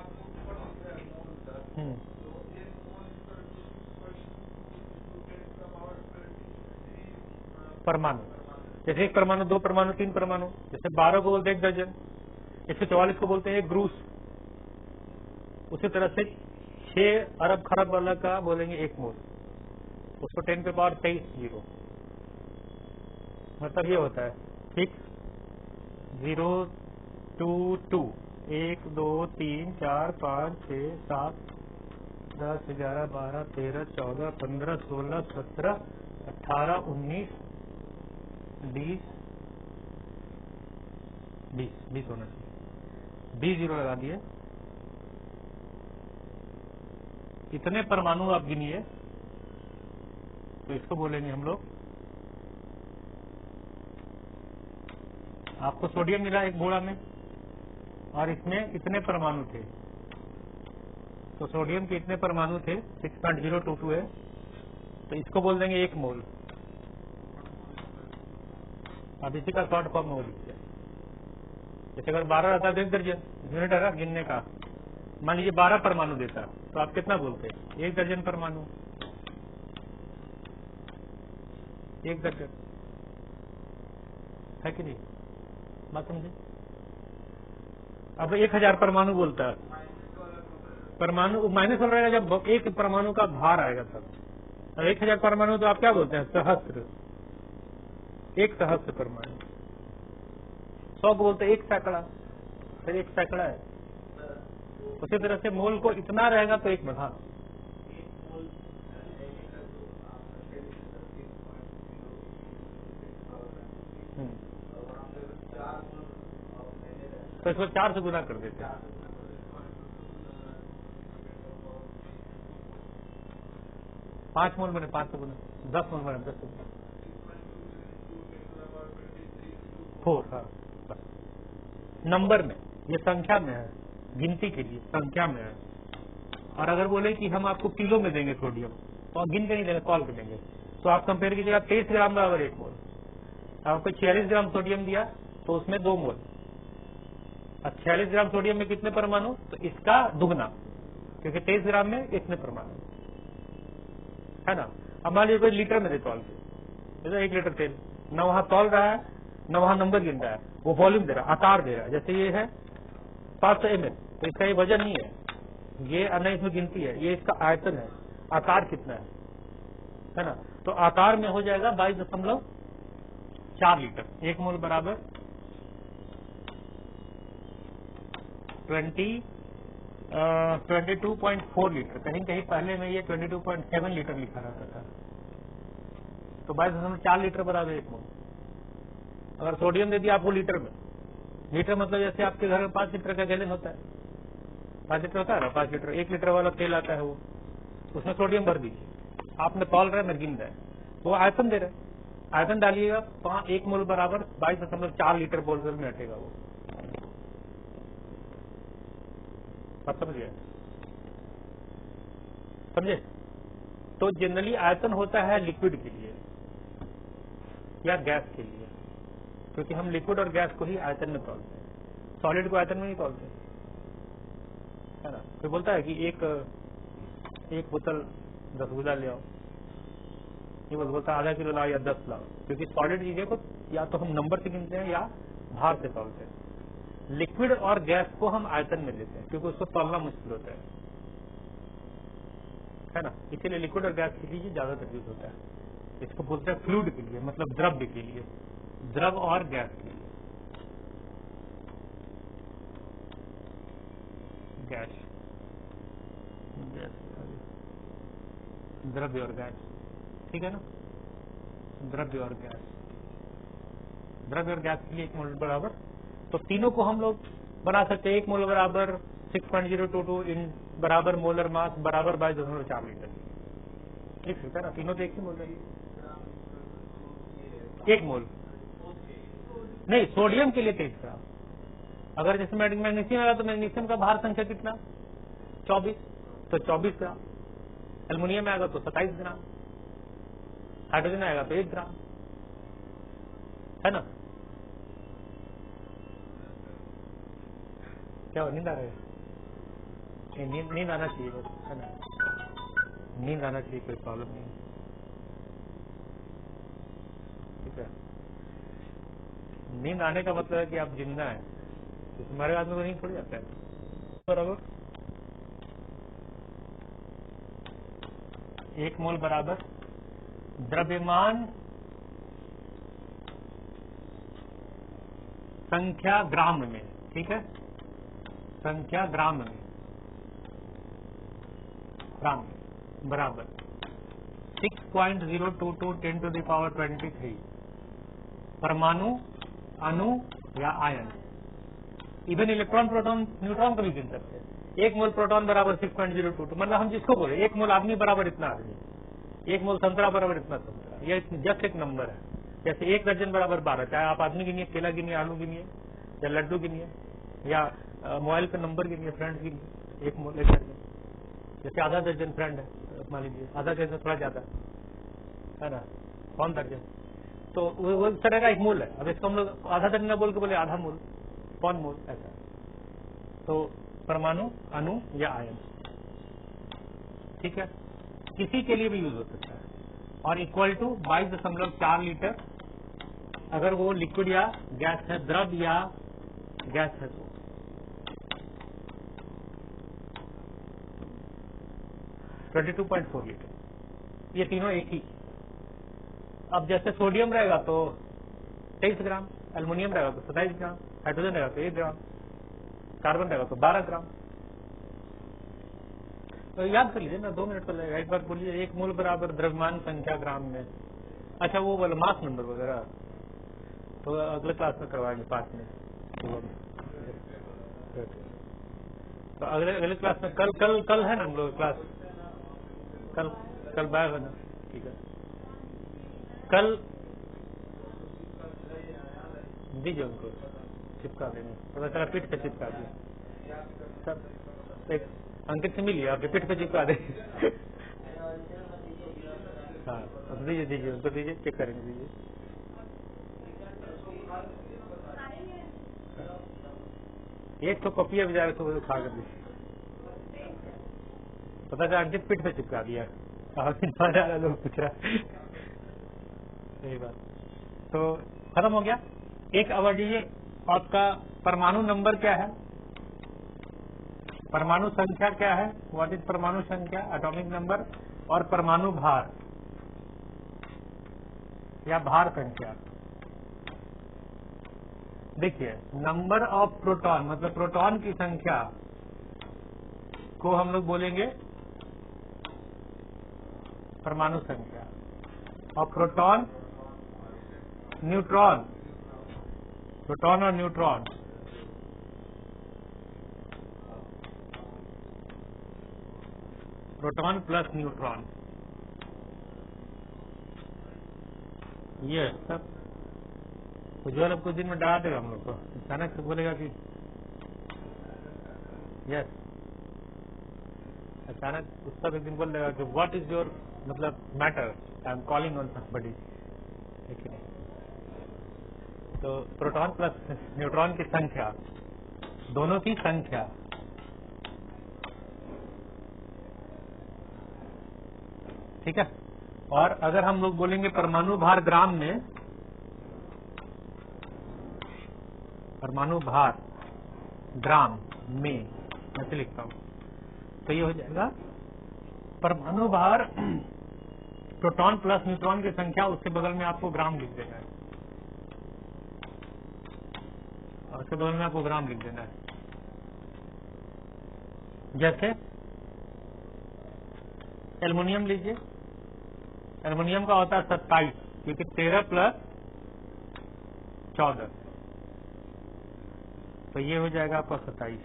परमाणु, जैसे 1 परमाणु, 2 परमाणु, 3 परमाणु। जैसे 12 को बोलते हैं 1 दर्जन, 144 को बोलते हैं 1 ग्रूस। उसी तरह से 6 अरब खरब वाला का बोलेंगे 1 मोल, उसको 10⁻23 जीरो। मतलब ये होता है 6022 1 2 3 4 5 6 7 10 11 12 13 14 15 16 17 18 19 20 होना चाहिए, 20 जीरो लगा दिए। इतने परमाणु आप गिनिए तो इसको बोलेंगे हम लोग, आपको सोडियम मिला एक बोरा में और इसमें कितने परमाणु थे? तो सोडियम के इतने परमाणु थे, 6.022 है, तो इसको बोल देंगे 1 मोल। अब इसी का शॉर्ट फॉर्म हो लिखते हैं। जैसे अगर 12 रहता है तो 1 दर्जन, यूनिट है गिनने का। मान लीजिए 12 परमाणु देता तो आप कितना बोलते हैं? 1 दर्जन परमाणु, 1 दर्जन, है कि नहीं? बात समझे? अब 1000 परमाणु बोलता है, परमाणु माइनस हो रहेगा जब 1 परमाणु का भार आएगा तब। और 1000 परमाणु तो आप क्या बोलते हैं? सहस्त्र, 1 सहस्त्र परमाणु। 100 बोलते 1 सैकड़ा, फिर 1 सैकड़ा है। उसी तरह से मोल को इतना रहेगा तो 1 बढ़ा। तो इसको 4 से गुना कर देते हैं। 5 मोल बने 5 से गुना, 10 मोल बने 10 से गुना, 4। हाँ, नंबर में, ये संख्या में है, गिनती के लिए संख्या में है। और अगर बोले कि हम आपको किलो में देंगे सोडियम, तो आप गिन के नहीं देंगे, कॉल कर देंगे। तो आप कंपेयर कीजिएगा, 23 ग्राम बराबर 1 मोल। आपको 46 ग्राम सोडियम दिया तो उसमें 2 मोल। अब 46 ग्राम सोडियम में कितने परमाणु? तो इसका दुगना, क्योंकि 23 ग्राम में इतने परमाणु, है ना। अब मान लीजिए कोई लीटर में दे तौल के, 1 लीटर तेल, न वहां तौल रहा है न वहां नंबर गिन रहा है, वो वॉल्यूम दे रहा है, आकार दे रहा है। जैसे ये है 500 ml, तो इसका ये वजन नहीं है, ये न इसमें गिनती है, ये इसका आयतन है, आकार कितना है ना। तो आकार में हो जाएगा 22.4 लीटर। 1 मोल बराबर 22.4 लीटर। कहीं कहीं पहले में ये 22.7 लीटर लिखा रहता था। तो 22.4 लीटर बराबर 1 मोल। अगर सोडियम दे दिया आपको लीटर में, लीटर मतलब जैसे आपके घर में 5 लीटर का गैलन होता है, 5 लीटर होता है ना, 5 लीटर 1 लीटर वाला तेल आता है, वो उसमें सोडियम भर दीजिए। आपने तौल रहे में गिन रहे, तो आयतन दे रहे, आयतन डालिएगा, 1 मोल बराबर 22.4 लीटर बोल में हटेगा वो। बात समझ गए? समझे? तो जनरली आयतन होता है लिक्विड के लिए या गैस के लिए, क्योंकि हम लिक्विड और गैस को ही आयतन में तोलते हैं, सॉलिड को आयतन में नहीं तोलते, है ना। कोई बोलता है कि एक बोतल रसगुल्ला ले आओ, ये बोलता है आधा किलो लाओ या 10 लाओ, क्योंकि सॉलिड चीजें को या तो हम नंबर से गिनते हैं या भार से तोलते हैं। लिक्विड और गैस को हम आयतन में लेते हैं क्योंकि उसको तोलना मुश्किल होता है ना। इसीलिए लिक्विड और गैस के लिए ज्यादातर यूज होता है। इसको बोलते हैं फ्लूइड के लिए, मतलब द्रव्य के लिए, द्रव और गैस के लिए। गैस, द्रव्य और गैस, ठीक है ना। द्रव्य और गैस, द्रव्य और गैस के लिए 1 मोल बराबर, तो तीनों को हम लोग बना सकते हैं। 1 मोल बराबर 6.022 इन बराबर मोलर मास बराबर 22.4 लीटर, लिख सकते हैं ना। तीनों तो एक ही मोल है। 1 मोल नहीं, सोडियम के लिए 23 ग्राम। अगर जैसे मैग्नीशियम आएगा तो मैग्नीशियम का भार संख्या कितना? 24, तो 24 ग्राम। एल्युमिनियम आएगा तो 27 ग्राम। हाइड्रोजन आएगा तो 1 ग्राम, है ना। क्या हो, नींद आ रहा है? नींद आना चाहिए, है ना, नींद आना चाहिए, कोई प्रॉब्लम नहीं, ठीक है। नींद आने का मतलब है कि आप जिंदा हैं, तो तुम्हारे आदमी को नींद थोड़ी आता है। बराबर 1 मोल बराबर द्रव्यमान संख्या ग्राम में, ठीक है, संख्या ग्राम में, ग्राम में बराबर 6.022 10⁻23 परमाणु, अणु या ion. Even electron, proton, neutron को भी गिन सकते हैं। 1 मोल प्रोटॉन बराबर 6.022, मतलब हम जिसको बोले 1 मोल आदमी बराबर इतना आदमी, 1 मोल संतरा बराबर इतना संतरा, यह जस्ट एक नंबर है। जैसे 1 दर्जन बराबर 12, चाहे आप आदमी गिनिए, केला गिनिए, आलू गिनिए या लड्डू गिनिए या मोबाइल पे नंबर गिनिए, फ्रेंड्स गिनिए, 1 मोल 1 दर्जन। जैसे आधा दर्जन फ्रेंड है, मान लीजिए आधा दर्जन थोड़ा ज्यादा है ना, कौन दर्जन, तो वो इस तरह का 1 मोल है। अब इसको हम लोग आधा दर्जन बोल के बोले आधा मोल, कौन मोल, ऐसा। तो परमाणु, अणु या आयन, ठीक है, किसी के लिए भी यूज हो सकता है। और इक्वल टू 22.4 लीटर अगर वो लिक्विड या गैस है, द्रव या गैस है तो। 22.4 लीटर, ये तीनों एक ही। अब जैसे सोडियम रहेगा तो 23 ग्राम, एल्युमिनियम रहेगा तो 27 ग्राम, हाइड्रोजन रहेगा तो 1 ग्राम, कार्बन रहेगा तो 12 ग्राम। तो याद कर लीजिए ना, 2 मिनट का लगेगा। एक बार बोलिए 1 मोल बराबर द्रव्यमान संख्या ग्राम में। अच्छा, वो बोले मास नंबर वगैरह तो अगले क्लास में करवाएंगे 5 में। तो अगले क्लास में कल है ना हम लोग क्लास, कल बाय है ना, ठीक है। कल दीजिए उनको, चिपका देंगे, पता चला पीठ पे चिपका दिए सब। एक अंकित से मिलिए, आपके पीठ पे चिपका देंगे। हाँ, दीजिए उनको दीजिए, चेक करेंगे, दीजिए। एक तो कॉपी है बेचारे, तो खा कर दीजिए। पता चला अंकित पीठ पे चिपका दिया, लोग पूछ रहा। सही बात, तो खत्म हो गया। एक अब दीजिए, आपका परमाणु नंबर क्या है, परमाणु संख्या क्या है, व्हाट इज परमाणु संख्या, एटॉमिक नंबर, और परमाणु भार या भार संख्या। देखिए, नंबर ऑफ प्रोटॉन मतलब प्रोटॉन की संख्या को हम लोग बोलेंगे परमाणु संख्या, और प्रोटॉन, न्यूट्रॉन, प्रोटॉन और न्यूट्रॉन, प्रोटॉन प्लस न्यूट्रॉन, ये सब। उज्ज्वल अब कुछ दिन में डरा देगा हम लोग को, अचानक से बोलेगा कि यस अचानक उसका एक दिन बोल देगा कि व्हाट इज योर मतलब matter, I am calling on somebody, ठीक है। तो प्रोटॉन प्लस न्यूट्रॉन की संख्या, दोनों की संख्या, ठीक है। और अगर हम लोग बोलेंगे परमाणु भार ग्राम में, परमाणु भार ग्राम में ऐसे लिखता हूं, तो ये हो जाएगा परमाणु भार प्रोटॉन प्लस न्यूट्रॉन की संख्या, उसके बगल में आपको ग्राम लिख देना है, और उसके बगल में आपको ग्राम लिख देना है। जैसे एल्युमिनियम लीजिए, एल्युमिनियम का होता है 27, क्योंकि 13 प्लस 14, तो ये हो जाएगा आपका 27।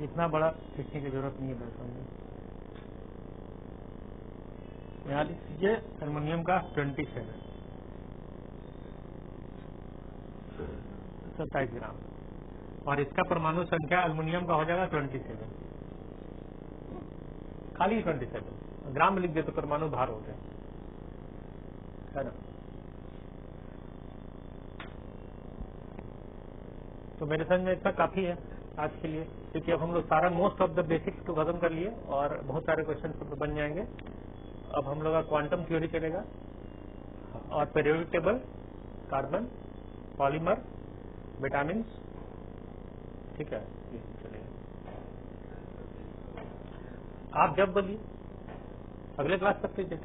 इतना बड़ा लिखने की जरूरत नहीं है दोस्तों। यहाँ लिख दीजिए एल्युमिनियम का 27 ग्राम, और इसका परमाणु संख्या एल्युमिनियम का हो जाएगा 27, खाली 27 ग्राम में लिख दे तो परमाणु भार हो गया, है ना। तो मेरे समझ में इतना काफी है आज के लिए, क्योंकि अब हम लोग सारा मोस्ट ऑफ द बेसिक्स को खत्म कर लिए और बहुत सारे क्वेश्चन तो बन जाएंगे। अब हम लोग का क्वांटम थ्योरी चलेगा और periodic table, carbon, polymer, vitamin, ठीक है, ये चलेगा। आप जब बोलिए, अगले क्लास तक कीजिए।